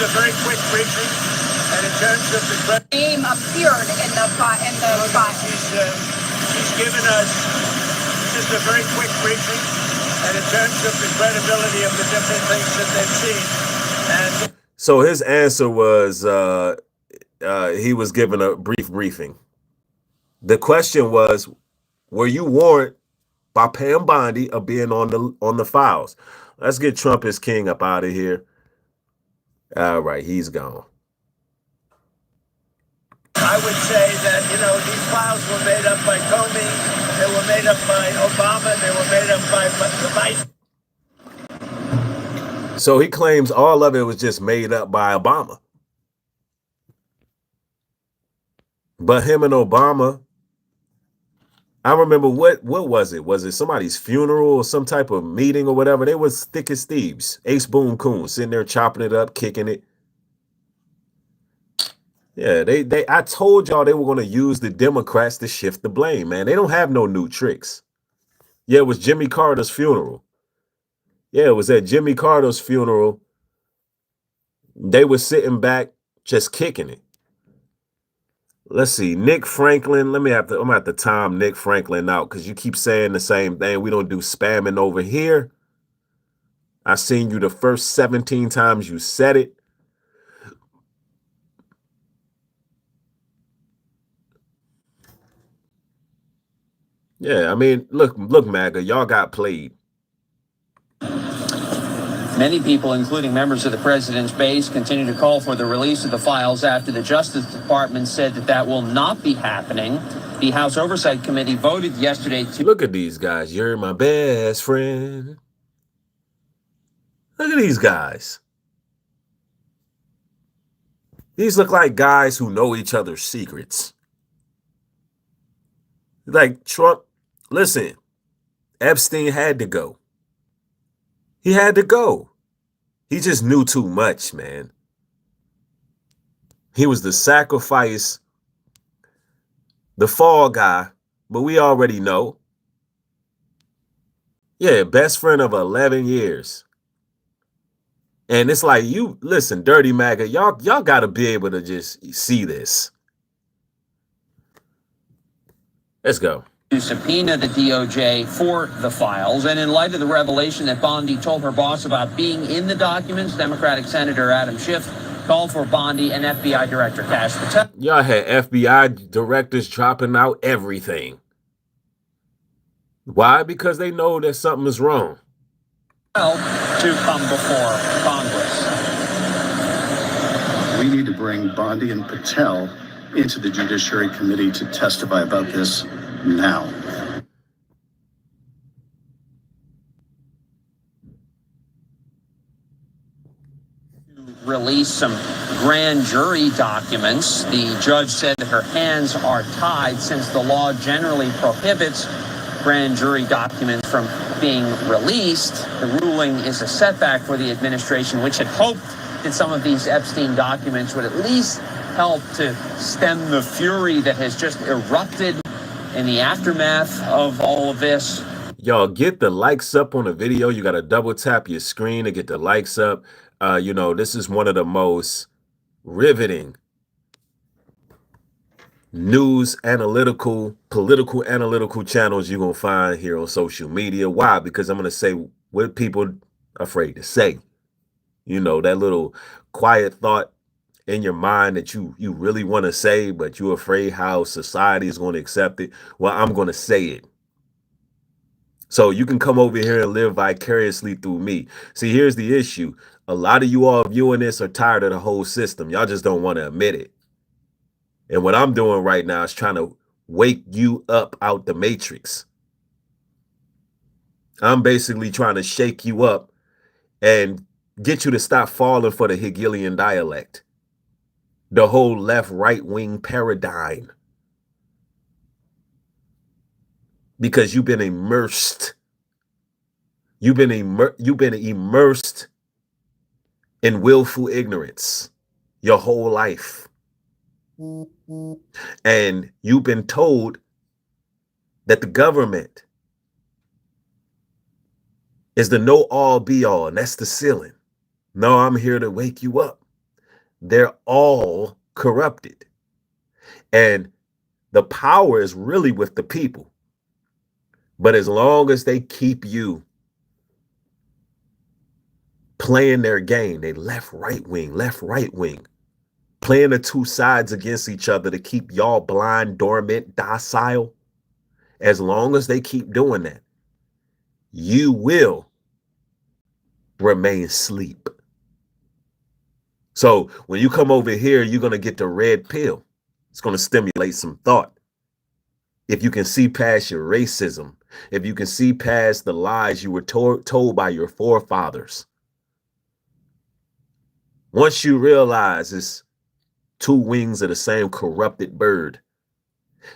a very quick briefing. And in terms of the name appeared in the file. She's given us just a very quick briefing. And in terms of the credibility of the different things that they've seen. And So his answer was he was given a briefing. The question was, were you warned by Pam Bondi of being on the files? Let's get Trump is king up out of here. All right, he's gone. I would say that, these files were made up by Comey, they were made up by Obama, they were made up by the vice. So he claims all of it was just made up by Obama. But him and Obama, I remember what was it? Was it somebody's funeral or some type of meeting or whatever? They was thick as thieves. Ace Boom Coon sitting there chopping it up, kicking it. Yeah, I told y'all they were going to use the Democrats to shift the blame, man. They don't have no new tricks. Yeah, it was Jimmy Carter's funeral. Yeah, it was at Jimmy Carter's funeral. They were sitting back just kicking it. Let's see, Nick Franklin. I'm gonna have to time Nick Franklin out because you keep saying the same thing. We don't do spamming over here. I seen you the first 17 times you said it. Yeah, I mean, look, MAGA, y'all got played. Many people, including members of the president's base, continue to call for the release of the files after the Justice Department said that will not be happening. The House Oversight Committee voted yesterday to... Look at these guys. You're my best friend. Look at these guys. These look like guys who know each other's secrets. Like Trump, listen, Epstein had to go. He had to go. He just knew too much, man. He was the sacrifice, the fall guy, but we already know. Yeah, best friend of 11 years. And it's like, you listen, Dirty MAGA, y'all got to be able to just see this. Let's go. To subpoena the DOJ for the files. And in light of the revelation that Bondi told her boss about being in the documents, Democratic Senator Adam Schiff called for Bondi and FBI Director Kash Patel. Y'all had FBI directors dropping out everything. Why? Because they know that something is wrong. To come before Congress. We need to bring Bondi and Patel into the Judiciary Committee to testify about this now. Release some grand jury documents. The judge said that her hands are tied since the law generally prohibits grand jury documents from being released. The ruling is a setback for the administration, which had hoped that some of these Epstein documents would at least help to stem the fury that has just erupted in the aftermath of all of this. Y'all get the likes up on the video. You got to double tap your screen to get the likes up. This is one of the most riveting news analytical, political analytical channels you're going to find here on social media. Why? Because I'm going to say what people are afraid to say. That little quiet thought in your mind that you really want to say, but you're afraid how society is going to accept it. Well, I'm going to say it. So you can come over here and live vicariously through me. See, here's the issue. A lot of you all viewing this are tired of the whole system. Y'all just don't want to admit it. And what I'm doing right now is trying to wake you up out the matrix. I'm basically trying to shake you up and get you to stop falling for the Hegelian dialect. The whole left-right wing paradigm. Because you've been immersed. You've been immersed in willful ignorance your whole life. And you've been told that the government is the know-all be-all, and that's the ceiling. No, I'm here to wake you up. They're all corrupted. And the power is really with the people. But as long as they keep you playing their game. They left, right wing, playing the two sides against each other to keep y'all blind, dormant, docile. As long as they keep doing that, you will remain asleep. So when you come over here, you're going to get the red pill. It's going to stimulate some thought. If you can see past your racism, if you can see past the lies you were told by your forefathers, once you realize it's two wings of the same corrupted bird,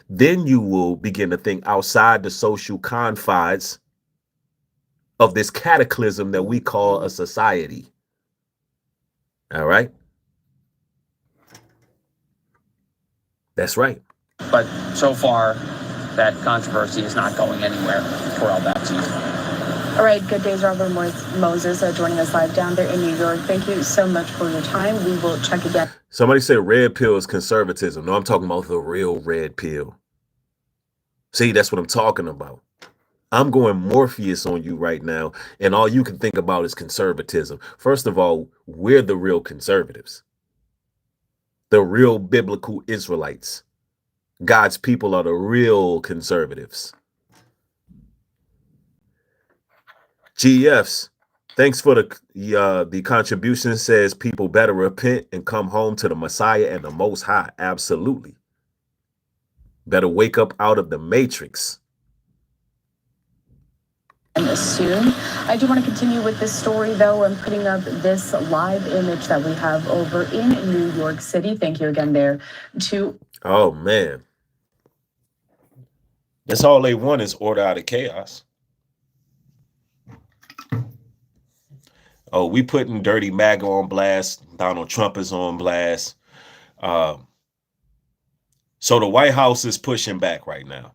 then you will begin to think outside the social confines of this cataclysm that we call a society. All right? That's right. But so far, that controversy is not going anywhere. Terrell, back to you. All right, good days, Robert Moses, joining us live down there in New York. Thank you so much for your time. We will check again. Somebody said red pill is conservatism. No, I'm talking about the real red pill. See, that's what I'm talking about. I'm going Morpheus on you right now, and all you can think about is conservatism. First of all, we're the real conservatives. The real biblical Israelites. God's people are the real conservatives. GFs, thanks for the contribution. Says people better repent and come home to the Messiah and the Most High. Absolutely. Better wake up out of the matrix. Soon. I do want to continue with this story, though. I'm putting up this live image that we have over in New York City. Thank you again there to... Oh, man. That's all they want is order out of chaos. Oh, we putting Dirty MAGA on blast. Donald Trump is on blast. So the White House is pushing back right now.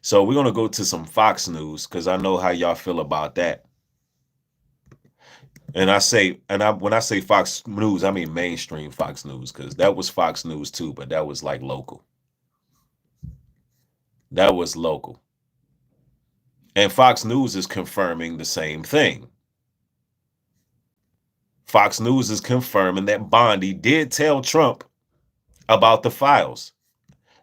So we're going to go to some Fox News because I know how y'all feel about that. And when I say Fox News, I mean mainstream Fox News, because that was Fox News too, but that was like local. That was local. And Fox News is confirming the same thing. Fox News is confirming that Bondi did tell Trump about the files.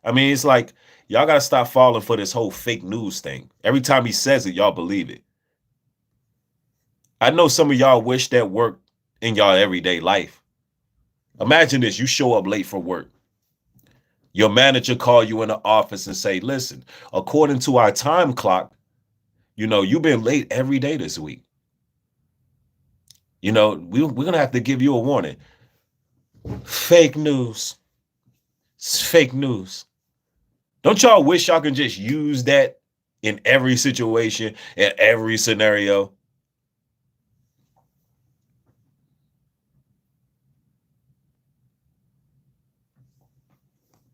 I mean, it's like, y'all got to stop falling for this whole fake news thing. Every time he says it, y'all believe it. I know some of y'all wish that worked in y'all everyday life. Imagine this. You show up late for work. Your manager call you in the office and say, listen, according to our time clock, you know, you've been late every day this week. You know, we're going to have to give you a warning. Fake news. It's fake news. Don't y'all wish y'all can just use that in every situation, in every scenario?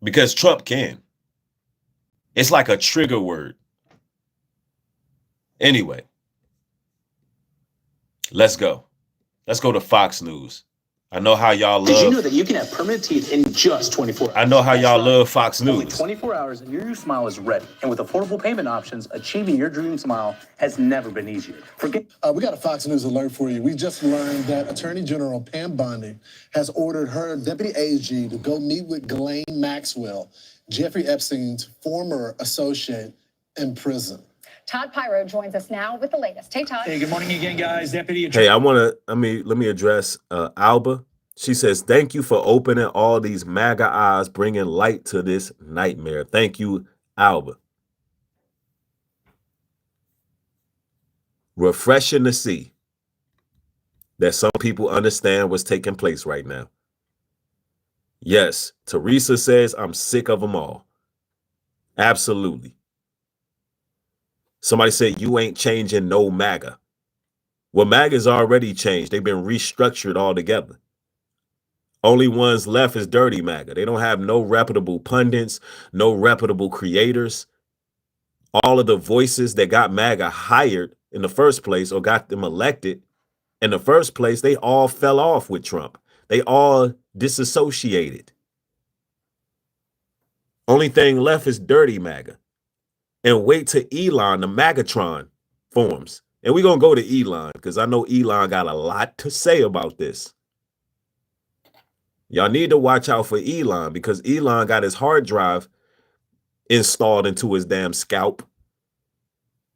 Because Trump can. It's like a trigger word. Anyway, let's go. Let's go to Fox News. I know how y'all love. Did you know that you can have permanent teeth in just 24 hours? I know how y'all love Fox News. Only 24 hours and your new smile is ready. And with affordable payment options, achieving your dream smile has never been easier. We got a Fox News alert for you. We just learned that Attorney General Pam Bondi has ordered her deputy AG to go meet with Ghislaine Maxwell, Jeffrey Epstein's former associate, in prison. Todd Pyro joins us now with the latest. Hey, Todd. Hey, good morning again, guys. Deputy Hey, let me address Alba. She says, thank you for opening all these MAGA eyes, bringing light to this nightmare. Thank you, Alba. Refreshing to see that some people understand what's taking place right now. Yes, Teresa says, I'm sick of them all. Absolutely. Somebody said, you ain't changing no MAGA. Well, MAGA's already changed. They've been restructured altogether. Only ones left is dirty MAGA. They don't have no reputable pundits, no reputable creators. All of the voices that got MAGA hired in the first place or got them elected in the first place, they all fell off with Trump. They all disassociated. Only thing left is dirty MAGA. And wait till Elon, the Magatron, forms. And we're going to go to Elon because I know Elon got a lot to say about this. Y'all need to watch out for Elon because Elon got his hard drive installed into his damn scalp.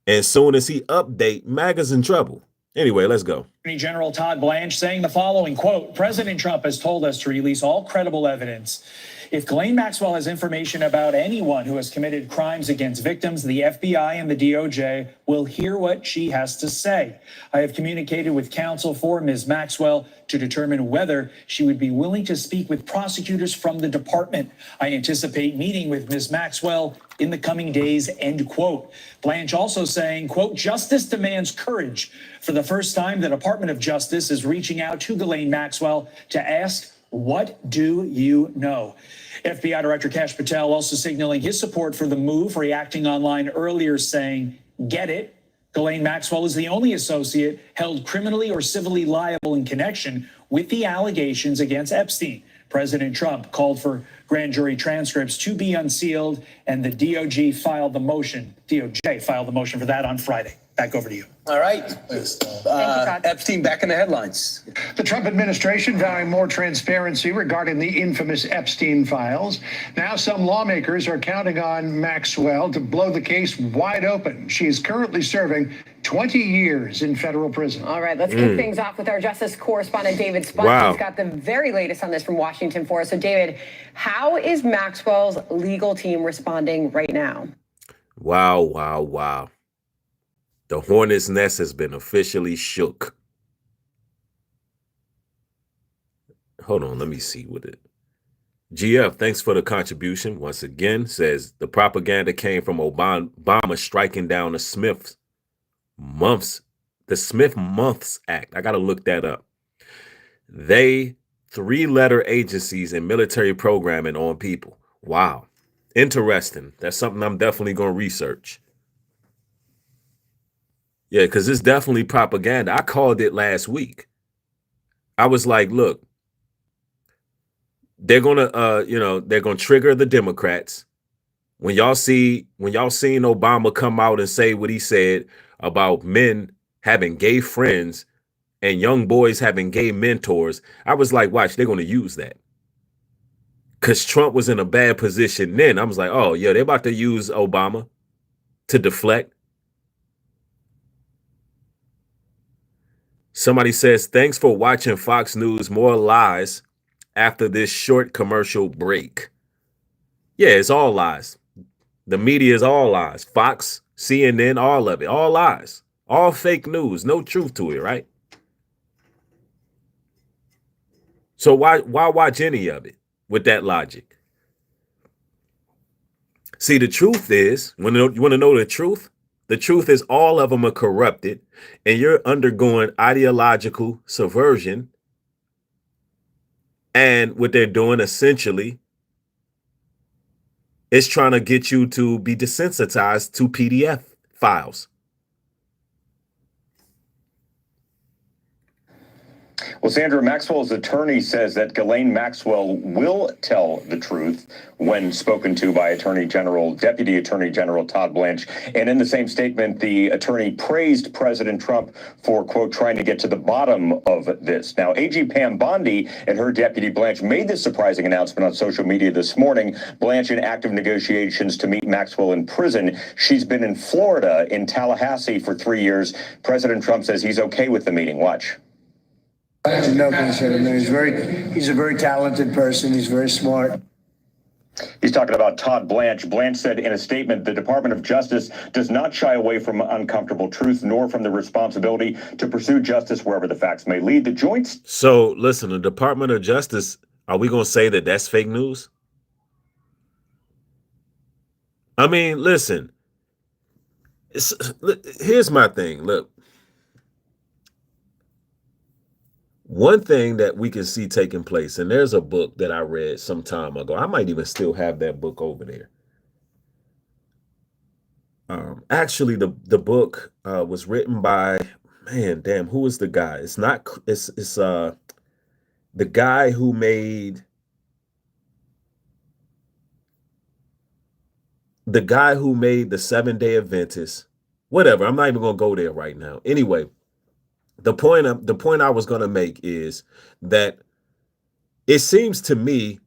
And soon as he update, MAGA's in trouble. Anyway, let's go. Attorney General Todd Blanche saying the following, quote, President Trump has told us to release all credible evidence. If Ghislaine Maxwell has information about anyone who has committed crimes against victims, the FBI and the DOJ will hear what she has to say. I have communicated with counsel for Ms. Maxwell to determine whether she would be willing to speak with prosecutors from the department. I anticipate meeting with Ms. Maxwell in the coming days, end quote. Blanche also saying, quote, justice demands courage. For the first time, the Department of Justice is reaching out to Ghislaine Maxwell to ask, what do you know? FBI Director Kash Patel also signaling his support for the move, reacting online earlier saying, get it. Ghislaine Maxwell is the only associate held criminally or civilly liable in connection with the allegations against Epstein. President Trump called for grand jury transcripts to be unsealed, and the DOJ filed the motion for that on Friday. Back over to you. All right. Epstein back in the headlines. The Trump administration vowing more transparency regarding the infamous Epstein files. Now some lawmakers are counting on Maxwell to blow the case wide open. She is currently serving 20 years in federal prison. All right, let's kick things off with our justice correspondent, David Spunt. Wow. He's got the very latest on this from Washington for us. So, David, how is Maxwell's legal team responding right now? Wow, wow, wow. The hornet's nest has been officially shook. Hold on, let me see what it. GF, thanks for the contribution. Once again, says the propaganda came from Obama striking down the Smith Months Act. I got to look that up. They 3-letter agencies and military programming on people. Wow. Interesting. That's something I'm definitely going to research. Yeah, because it's definitely propaganda. I called it last week. I was like, look, they're gonna they're gonna trigger the Democrats. When y'all seen Obama come out and say what he said about men having gay friends and young boys having gay mentors, I was like, watch, they're gonna use that. Because Trump was in a bad position then. I was like, oh yeah, they're about to use Obama to deflect. Somebody says, thanks for watching Fox News. More lies after this short commercial break. Yeah, it's all lies. The media is all lies. Fox, CNN, all of it. All lies. All fake news. No truth to it, right? So why watch any of it with that logic? See, the truth is, you want to know the truth? The truth is all of them are corrupted, and you're undergoing ideological subversion. And what they're doing essentially is trying to get you to be desensitized to PDF files. Well, Sandra, Maxwell's attorney says that Ghislaine Maxwell will tell the truth when spoken to by Deputy Attorney General Todd Blanche. And in the same statement, the attorney praised President Trump for, quote, trying to get to the bottom of this. Now, AG Pam Bondi and her deputy Blanche made this surprising announcement on social media this morning. Blanche in active negotiations to meet Maxwell in prison. She's been in Florida, in Tallahassee, for 3 years. President Trump says he's okay with the meeting. Watch. No concern. He's a very talented person. He's very smart. He's talking about Todd Blanche. Blanche said in a statement, the Department of Justice does not shy away from uncomfortable truth, nor from the responsibility to pursue justice wherever the facts may lead. The joints. So listen, the Department of Justice, are we going to say that that's fake news? I mean, listen, here's my thing. Look. One thing that we can see taking place, and there's a book that I read some time ago. I might even still have that book over there. Actually, the book was written by, man, damn, who is the guy? It's the guy who made the 7-Day Adventist Whatever. I'm not even gonna go there right now. Anyway, the point I was gonna make is that it seems to me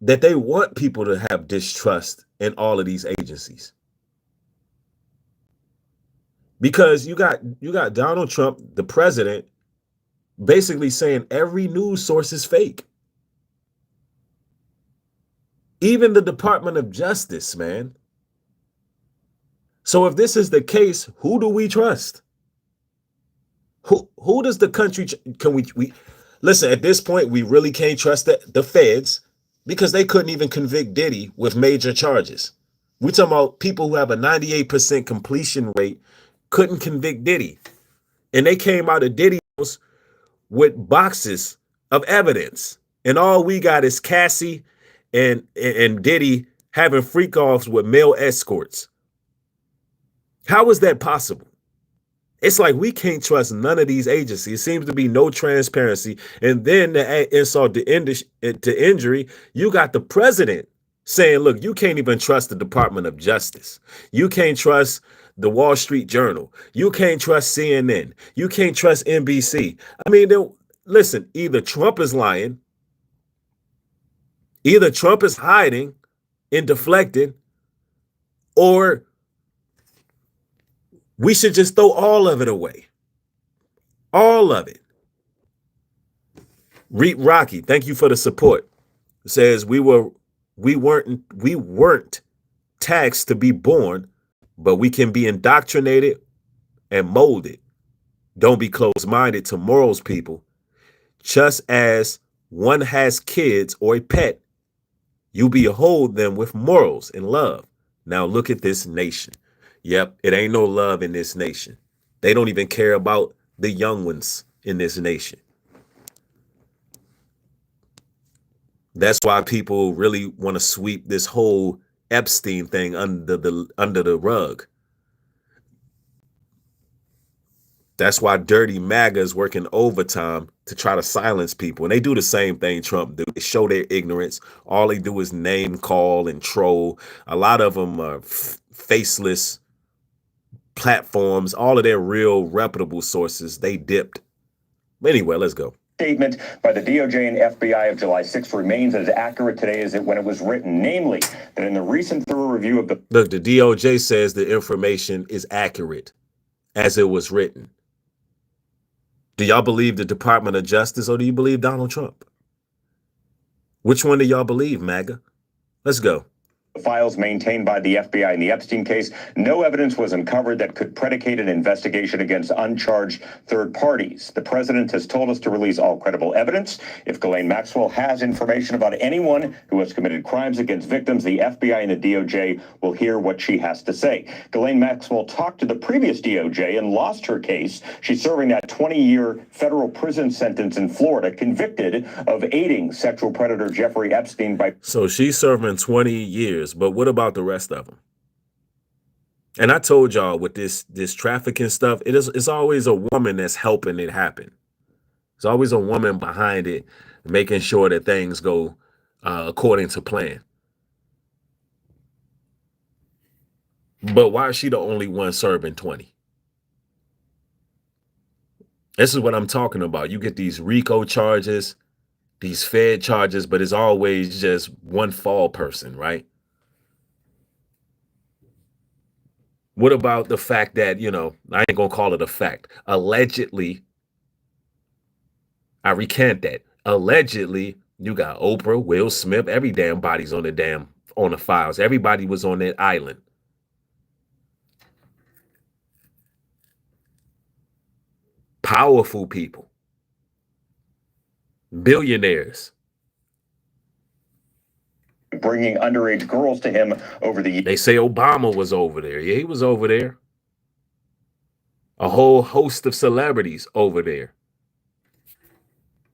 that they want people to have distrust in all of these agencies. Because you got Donald Trump, the president, basically saying every news source is fake. Even the Department of Justice, man. So if this is the case, who do we trust? Who does the country can we listen, at this point we really can't trust the feds because they couldn't even convict Diddy with major charges. We're talking about people who have a 98% completion rate couldn't convict Diddy. And they came out of Diddy's house with boxes of evidence. And all we got is Cassie and Diddy having freak offs with male escorts. How is that possible? It's like we can't trust none of these agencies. It seems to be no transparency. And then the insult to injury, you got the president saying, look, you can't even trust the Department of Justice. You can't trust the Wall Street Journal. You can't trust CNN. You can't trust NBC. I mean, listen, either Trump is lying, either Trump is hiding and deflecting, or we should just throw all of it away. All of it. Reap Rocky, thank you for the support. It says we weren't taxed to be born, but we can be indoctrinated and molded. Don't be closed-minded to morals, people. Just as one has kids or a pet, you behold them with morals and love. Now look at this nation. Yep, it ain't no love in this nation. They don't even care about the young ones in this nation. That's why people really want to sweep this whole Epstein thing under the rug. That's why dirty MAGA is working overtime to try to silence people. And they do the same thing Trump do. They show their ignorance. All they do is name call and troll. A lot of them are faceless platforms. All of their real reputable sources, they dipped. Anyway, let's go. Statement by the DOJ and FBI of July 6th remains as accurate today as it when it was written, namely that in the recent thorough review of the... Look, the DOJ says the information is accurate as it was written. Do y'all believe the Department of Justice or do you believe Donald Trump? Which one do y'all believe, MAGA? Let's go. Files maintained by the FBI in the Epstein case, no evidence was uncovered that could predicate an investigation against uncharged third parties. The president has told us to release all credible evidence. If Ghislaine Maxwell has information about anyone who has committed crimes against victims, the FBI and the DOJ will hear what she has to say. Ghislaine Maxwell talked to the previous DOJ and lost her case. She's serving that 20-year federal prison sentence in Florida, convicted of aiding sexual predator Jeffrey Epstein by... So she's serving 20 years. But what about the rest of them? And I told y'all with this trafficking stuff, it's always a woman that's helping it happen. There's always a woman behind it, making sure that things go according to plan. But why is she the only one serving 20? This is what I'm talking about. You get these RICO charges, these Fed charges, but it's always just one fall person, right? What about the fact that, I ain't going to call it a fact. Allegedly, I recant that. Allegedly, you got Oprah, Will Smith, every damn body's on the files. Everybody was on that island. Powerful people. Billionaires. Bringing underage girls to him over the years. They say Obama was over there. Yeah, he was over there. A whole host of celebrities over there.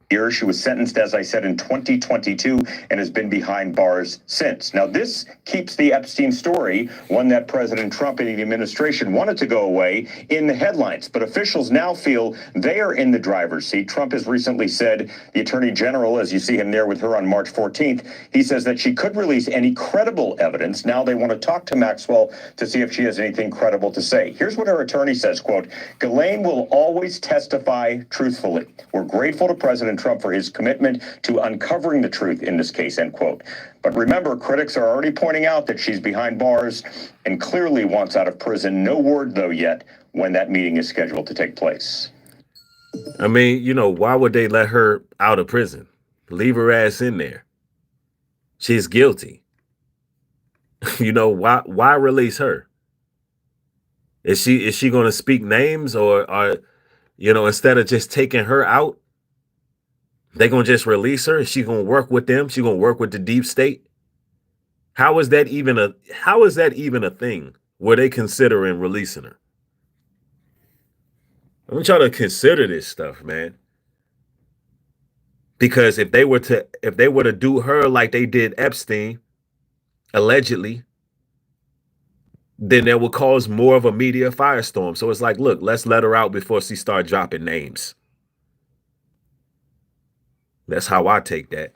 Here, she was sentenced, as I said, in 2022 and has been behind bars since. Now, this keeps the Epstein story, one that President Trump and the administration wanted to go away, in the headlines. But officials now feel they are in the driver's seat. Trump has recently said the Attorney General, as you see him there with her on March 14th, he says that she could release any credible evidence. Now they want to talk to Maxwell to see if she has anything credible to say. Here's what her attorney says, quote, Ghislaine will always testify truthfully. We're grateful to President Trump for his commitment to uncovering the truth in this case, end quote. But remember, critics are already pointing out that she's behind bars and clearly wants out of prison. No word, though, yet when that meeting is scheduled to take place. I mean, you know, why would they let her out of prison? Leave her ass in there. She's guilty. You know, why release her? Is she going to speak names or you know, instead of just taking her out, they going to just release her? Is she going to work with them? She going to work with the deep state? How is that even a thing where they considering releasing her? I want y'all to consider this stuff, man. Because if they were to do her like they did Epstein, allegedly, then that would cause more of a media firestorm. So it's like, look, let's let her out before she start dropping names. That's how I take that.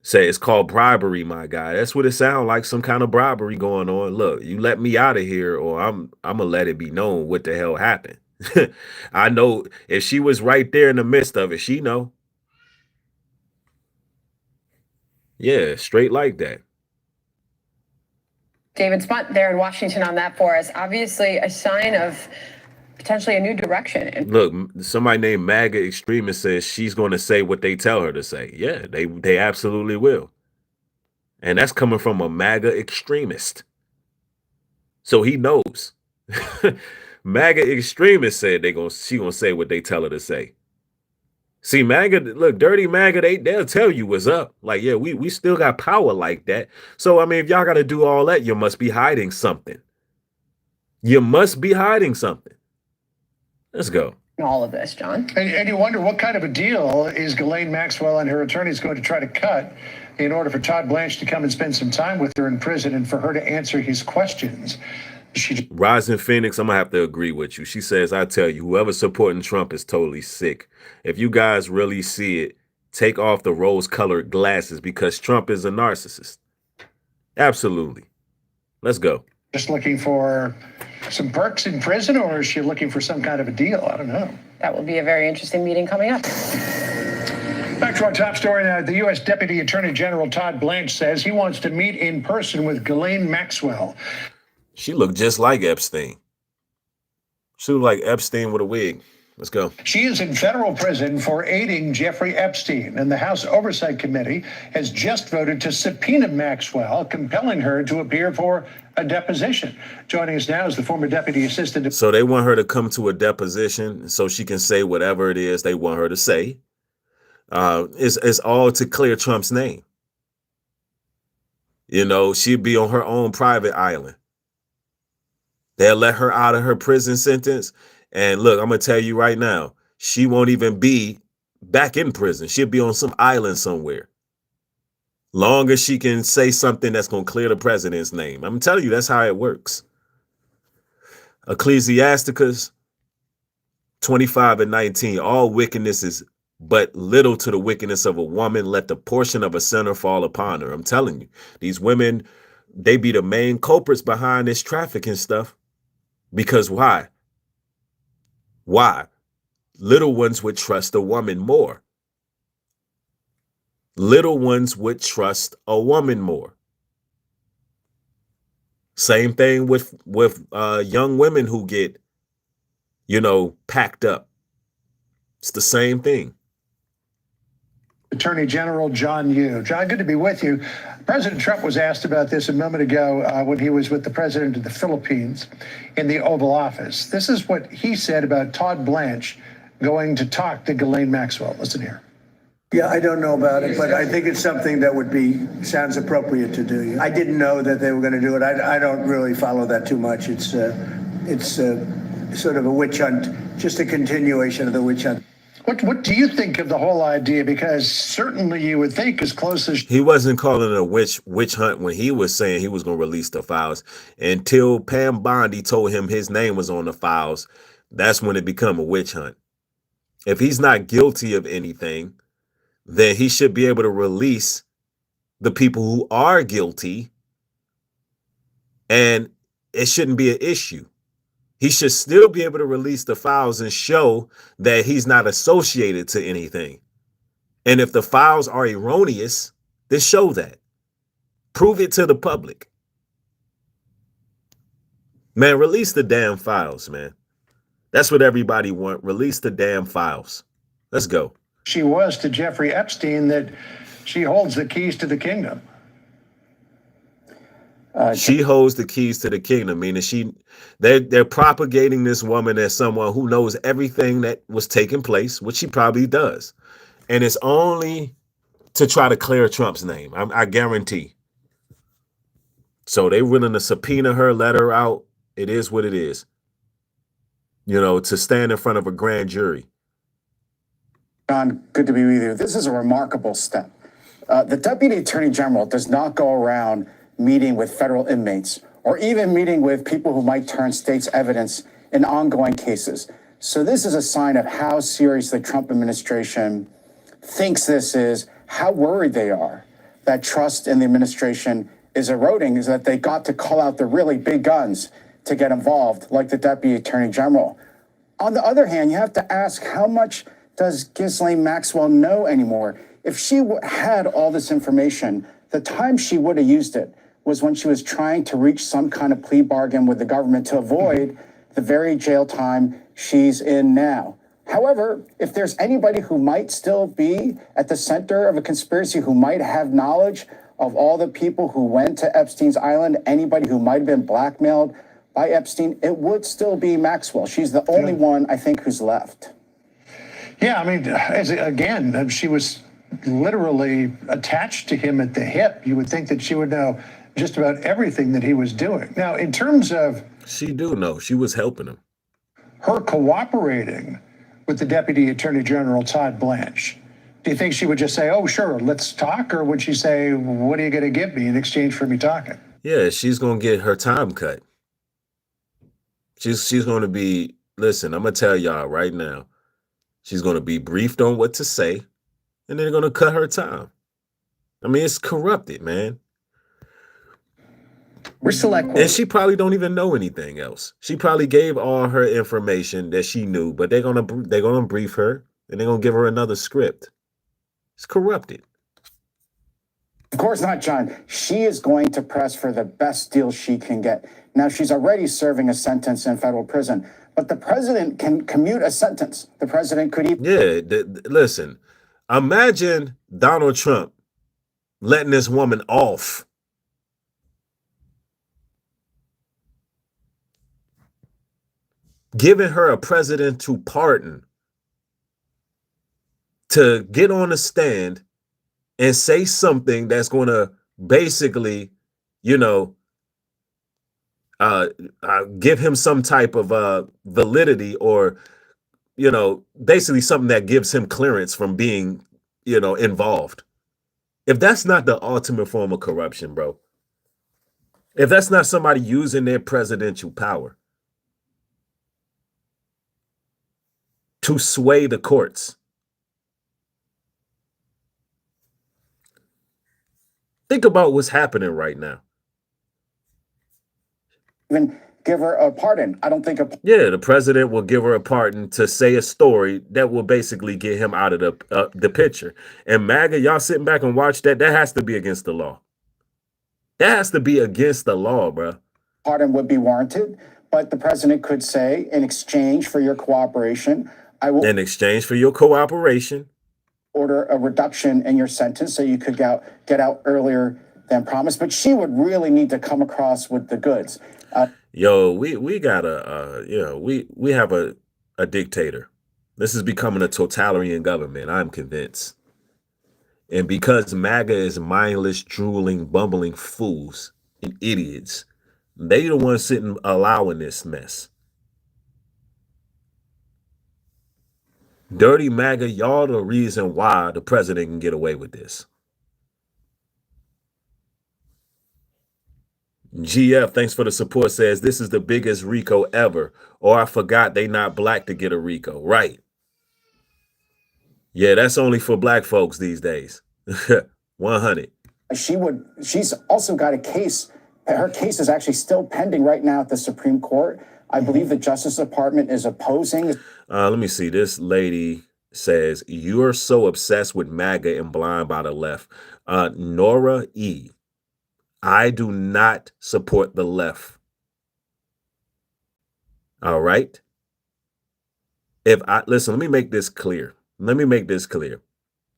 Say it's called bribery, my guy. That's what it sounds like, some kind of bribery going on. Look, you let me out of here or I'm going to let it be known what the hell happened. I know if she was right there in the midst of it, she know. Yeah, straight like that. David Spunt there in Washington on that for us. Obviously a sign of potentially a new direction. Look, somebody named MAGA Extremist says she's going to say what they tell her to say. Yeah, they absolutely will. And that's coming from a MAGA extremist. So he knows. MAGA Extremist said she gonna say what they tell her to say. See, MAGA, look, dirty MAGA, they'll tell you what's up. Like, yeah, we still got power like that. So, I mean, if y'all got to do all that, you must be hiding something. You must be hiding something. Let's go. All of this, John. And you wonder what kind of a deal is Ghislaine Maxwell and her attorneys going to try to cut in order for Todd Blanche to come and spend some time with her in prison and for her to answer his questions. Rising Phoenix, I'm gonna have to agree with you. She says, I tell you, whoever's supporting Trump is totally sick. If you guys really see it, take off the rose-colored glasses because Trump is a narcissist. Absolutely. Let's go. Just looking for some perks in prison, or is she looking for some kind of a deal? I don't know. That will be a very interesting meeting coming up. Back to our top story now. The U.S. Deputy Attorney General Todd Blanche says he wants to meet in person with Ghislaine Maxwell. She looked just like Epstein. She looked like Epstein with a wig. Let's go. She is in federal prison for aiding Jeffrey Epstein, and the House Oversight Committee has just voted to subpoena Maxwell, compelling her to appear for a deposition. Joining us now is the former Deputy Assistant. So they want her to come to a deposition so she can say whatever it is they want her to say. It's all to clear Trump's name. You know, she'd be on her own private island. They'll let her out of her prison sentence. And look, I'm going to tell you right now, she won't even be back in prison. She'll be on some island somewhere. Long as she can say something that's going to clear the president's name. I'm telling you, that's how it works. Ecclesiasticus 25:19, all wickedness is but little to the wickedness of a woman. Let the portion of a sinner fall upon her. I'm telling you, these women, they be the main culprits behind this trafficking stuff. Because why? Why? Little ones would trust a woman more. Little ones would trust a woman more. Same thing with young women who get, you know, packed up. It's the same thing. Attorney General John Yoo. John, good to be with you. President Trump was asked about this a moment ago when he was with the president of the Philippines in the Oval Office. This is what he said about Todd Blanche going to talk to Ghislaine Maxwell. Listen here. Yeah, I don't know about it, but I think it's something that sounds appropriate to do. I didn't know that they were going to do it. I don't really follow that too much. It's sort of a witch hunt, just a continuation of the witch hunt. What do you think of the whole idea? Because certainly you would think as close as he wasn't calling it a witch hunt when he was saying he was going to release the files until Pam Bondi told him his name was on the files. That's when it become a witch hunt. If he's not guilty of anything, then he should be able to release the people who are guilty, and it shouldn't be an issue. He should still be able to release the files and show that he's not associated to anything. And if the files are erroneous, then show that. Prove it to the public. Man, release the damn files, man. That's what everybody want. Release the damn files. Let's go. she was to Jeffrey Epstein, that she holds the keys to the kingdom. She holds the keys to the kingdom, meaning they're propagating this woman as someone who knows everything that was taking place, which she probably does. And it's only to try to clear Trump's name, I guarantee. So they're willing to subpoena her, let her out. It is what it is. You know, to stand in front of a grand jury. John, good to be with you. This is a remarkable step. The Deputy Attorney General does not go around meeting with federal inmates or even meeting with people who might turn state's evidence in ongoing cases. So this is a sign of how serious the Trump administration thinks this is, how worried they are that trust in the administration is eroding, is that they got to call out the really big guns to get involved, like the Deputy Attorney General. On the other hand, you have to ask, how much does Ghislaine Maxwell know anymore? If she had all this information, the time she would have used it was when she was trying to reach some kind of plea bargain with the government to avoid the very jail time she's in now. However, if there's anybody who might still be at the center of a conspiracy, who might have knowledge of all the people who went to Epstein's island, anybody who might have been blackmailed by Epstein, it would still be Maxwell. She's the only one, I think, who's left. Yeah, I mean, again, she was literally attached to him at the hip. You would think that she would know just about everything that he was doing. Now, in terms of... She do know. She was helping him. Her cooperating with the Deputy Attorney General, Todd Blanche, do you think she would just say, oh, sure, let's talk? Or would she say, what are you going to give me in exchange for me talking? Yeah, she's going to get her time cut. She's going to be, listen, I'm going to tell y'all right now, she's going to be briefed on what to say, and they're going to cut her time. I mean, it's corrupted, man. And she probably don't even know anything else. She probably gave all her information that she knew, but they're gonna brief her and they're gonna give her another script. It's corrupted. Of course not, John. She is going to press for the best deal she can get. Now, she's already serving a sentence in federal prison, but the president can commute a sentence. The president could even... Yeah, listen, imagine Donald Trump letting this woman off. Giving her a presidential pardon to get on the stand and say something that's going to basically, you know, give him some type of validity, or, you know, basically something that gives him clearance from being, you know, involved. If that's not the ultimate form of corruption, bro, if that's not somebody using their presidential power to sway the courts. Think about what's happening right now. Even give her a pardon. I don't think Yeah, the president will give her a pardon to say a story that will basically get him out of the picture. And MAGA, y'all sitting back and watch that. That has to be against the law. That has to be against the law, bro. Pardon would be warranted, but the president could say, in exchange for your cooperation, I will... In exchange for your cooperation, order a reduction in your sentence so you could get out earlier than promised. But she would really need to come across with the goods. Yo, we got we have a dictator. This is becoming a totalitarian government, I'm convinced. And because MAGA is mindless, drooling, bumbling fools and idiots, they the ones sitting allowing this mess. Dirty MAGA, y'all the reason why the president can get away with this. GF, thanks for the support, says this is the biggest RICO ever. Or I forgot they not black to get a RICO. Right. Yeah, that's only for black folks these days. 100. She's also got a case. Her case is actually still pending right now at the Supreme Court. I believe the Justice Department is opposing. Let me see. This lady says, you're so obsessed with MAGA and blind by the left. Nora E. I do not support the left. All right. Listen, let me make this clear.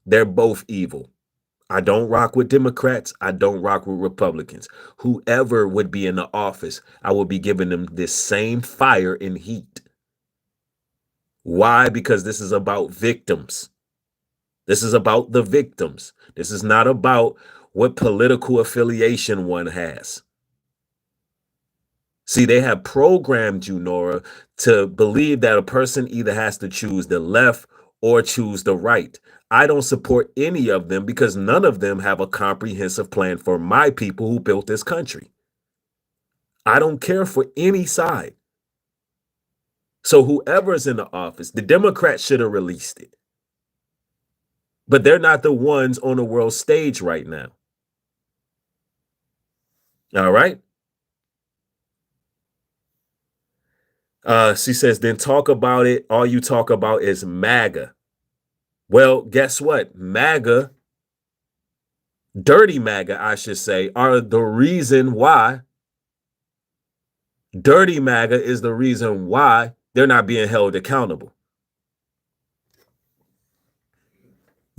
They're both evil. I don't rock with Democrats. I don't rock with Republicans. Whoever would be in the office, I will be giving them this same fire and heat. Why? Because this is about victims. This is about the victims. This is not about what political affiliation one has. See, they have programmed you, Nora, to believe that a person either has to choose the left or choose the right. I don't support any of them because none of them have a comprehensive plan for my people who built this country. I don't care for any side. So whoever's in the office, the Democrats should have released it. But they're not the ones on the world stage right now. All right. She says, then talk about it. All you talk about is MAGA. Well, guess what? MAGA, dirty MAGA, I should say, are the reason why. Dirty MAGA is the reason why they're not being held accountable.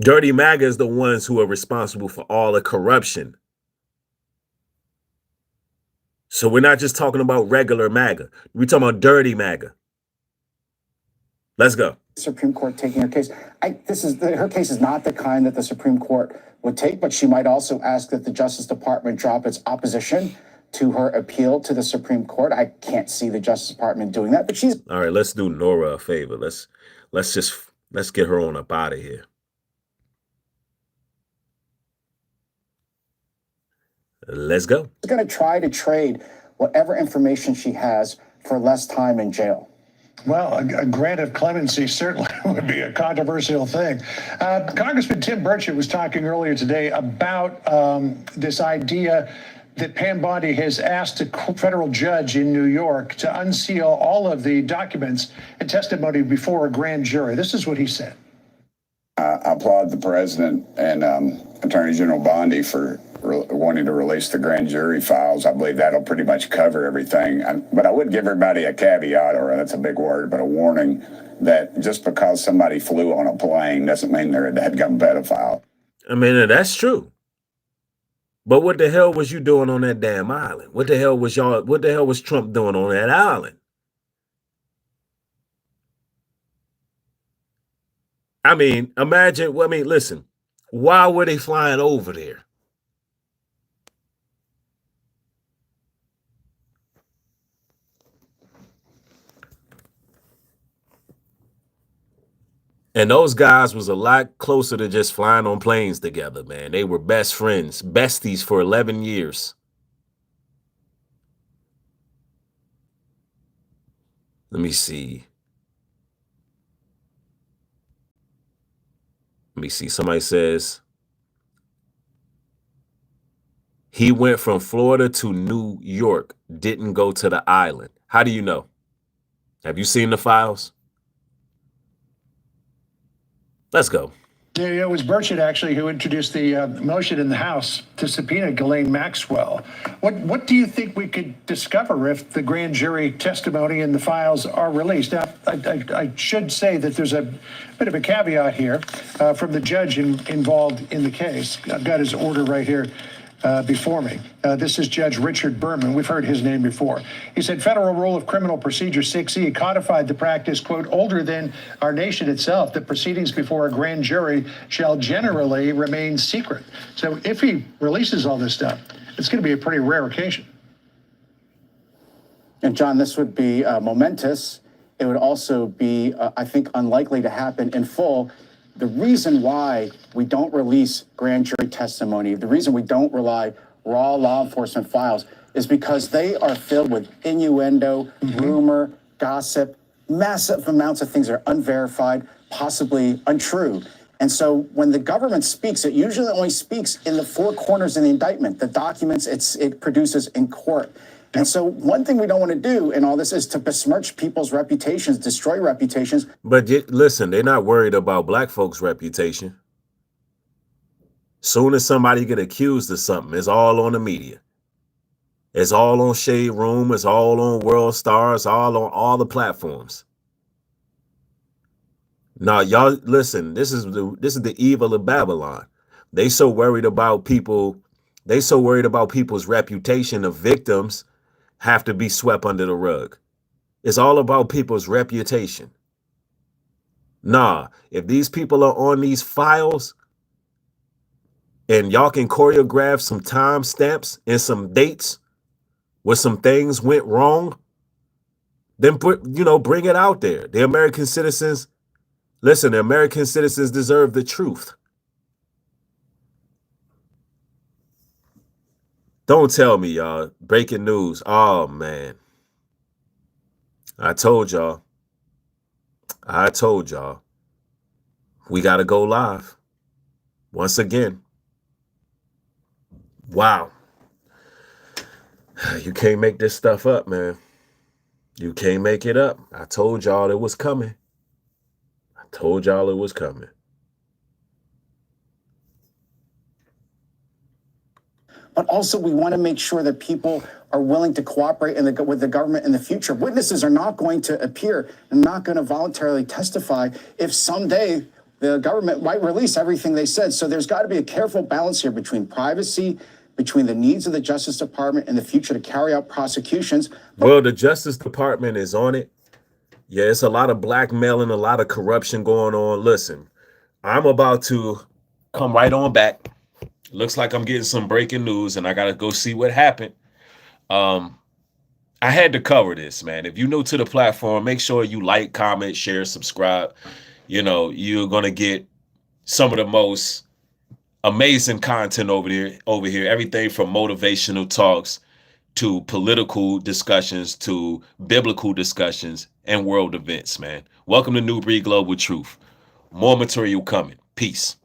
Dirty MAGA is the ones who are responsible for all the corruption. So we're not just talking about regular MAGA. We're talking about dirty MAGA. Let's go. Supreme Court taking her case. Her case is not the kind that the Supreme Court would take, but she might also ask that the Justice Department drop its opposition to her appeal to the Supreme Court. I can't see the Justice Department doing that, but she's all right. Let's do Nora a favor. Let's get her on up out of here. Let's go. She's going to try to trade whatever information she has for less time in jail. Well, a grant of clemency certainly would be a controversial thing. Congressman Tim Burchett was talking earlier today about this idea that Pam Bondi has asked a federal judge in New York to unseal all of the documents and testimony before a grand jury. This is what he said. I applaud the president and Attorney General Bondi for wanting to release the grand jury files. I believe that'll pretty much cover everything. But I would give everybody a caveat, or that's a big word, but a warning that just because somebody flew on a plane doesn't mean they're a dadgum pedophile. I mean, that's true. But what the hell was you doing on that damn island? What the hell was Trump doing on that island? I mean, listen, why were they flying over there? And those guys was a lot closer to just flying on planes together, man. They were best friends, besties for 11 years. Let me see. Somebody says he went from Florida to New York, didn't go to the island. How do you know? Have you seen the files? Let's go. Yeah, it was Burchett actually who introduced the motion in the House to subpoena Ghislaine Maxwell. What do you think we could discover if the grand jury testimony and the files are released? Now, I should say that there's a bit of a caveat here from the judge involved in the case. I've got his order right here before me. This is Judge Richard Berman. We've heard his name before. He said Federal Rule of Criminal Procedure 6E codified the practice, quote, older than our nation itself, that proceedings before a grand jury shall generally remain secret. So if he releases all this stuff, it's going to be a pretty rare occasion. And John, this would be momentous it would also be, I think, unlikely to happen in full. The reason why we don't release grand jury testimony, the reason we don't rely raw law enforcement files is because they are filled with innuendo, rumor, gossip, massive amounts of things that are unverified, possibly untrue. And so when the government speaks, it usually only speaks in the four corners of the indictment, the documents it produces in court. And so one thing we don't want to do in all this is to besmirch people's reputations, destroy reputations. But listen, they're not worried about black folks' reputation. Soon as somebody get accused of something, it's all on the media. It's all on Shade Room. It's all on World Stars, all on all the platforms. Now, y'all, listen, this is the evil of Babylon. They so worried about people. They so worried about people's reputation of victims have to be swept under the rug. It's all about people's reputation. Nah, if these people are on these files and y'all can choreograph some time stamps and some dates where some things went wrong, then bring it out there. The American citizens, listen, the American citizens deserve the truth. Don't tell me, y'all. Breaking news. Oh, man. I told y'all. We got to go live. Once again. Wow. You can't make this stuff up, man. You can't make it up. I told y'all it was coming. But also we want to make sure that people are willing to cooperate with the government in the future. Witnesses are not going to appear and not going to voluntarily testify if someday the government might release everything they said. So there's got to be a careful balance here between privacy, between the needs of the Justice Department in the future to carry out prosecutions. Well, the Justice Department is on it. Yeah, it's a lot of blackmailing, a lot of corruption going on. Listen, I'm about to come right on back. Looks like I'm getting some breaking news and I got to go see what happened. I had to cover this, man. If you're new to the platform, make sure you like, comment, share, subscribe. You know, you're going to get some of the most amazing content over here. Everything from motivational talks to political discussions to biblical discussions and world events, man. Welcome to Nubreed Global Truth. More material coming. Peace.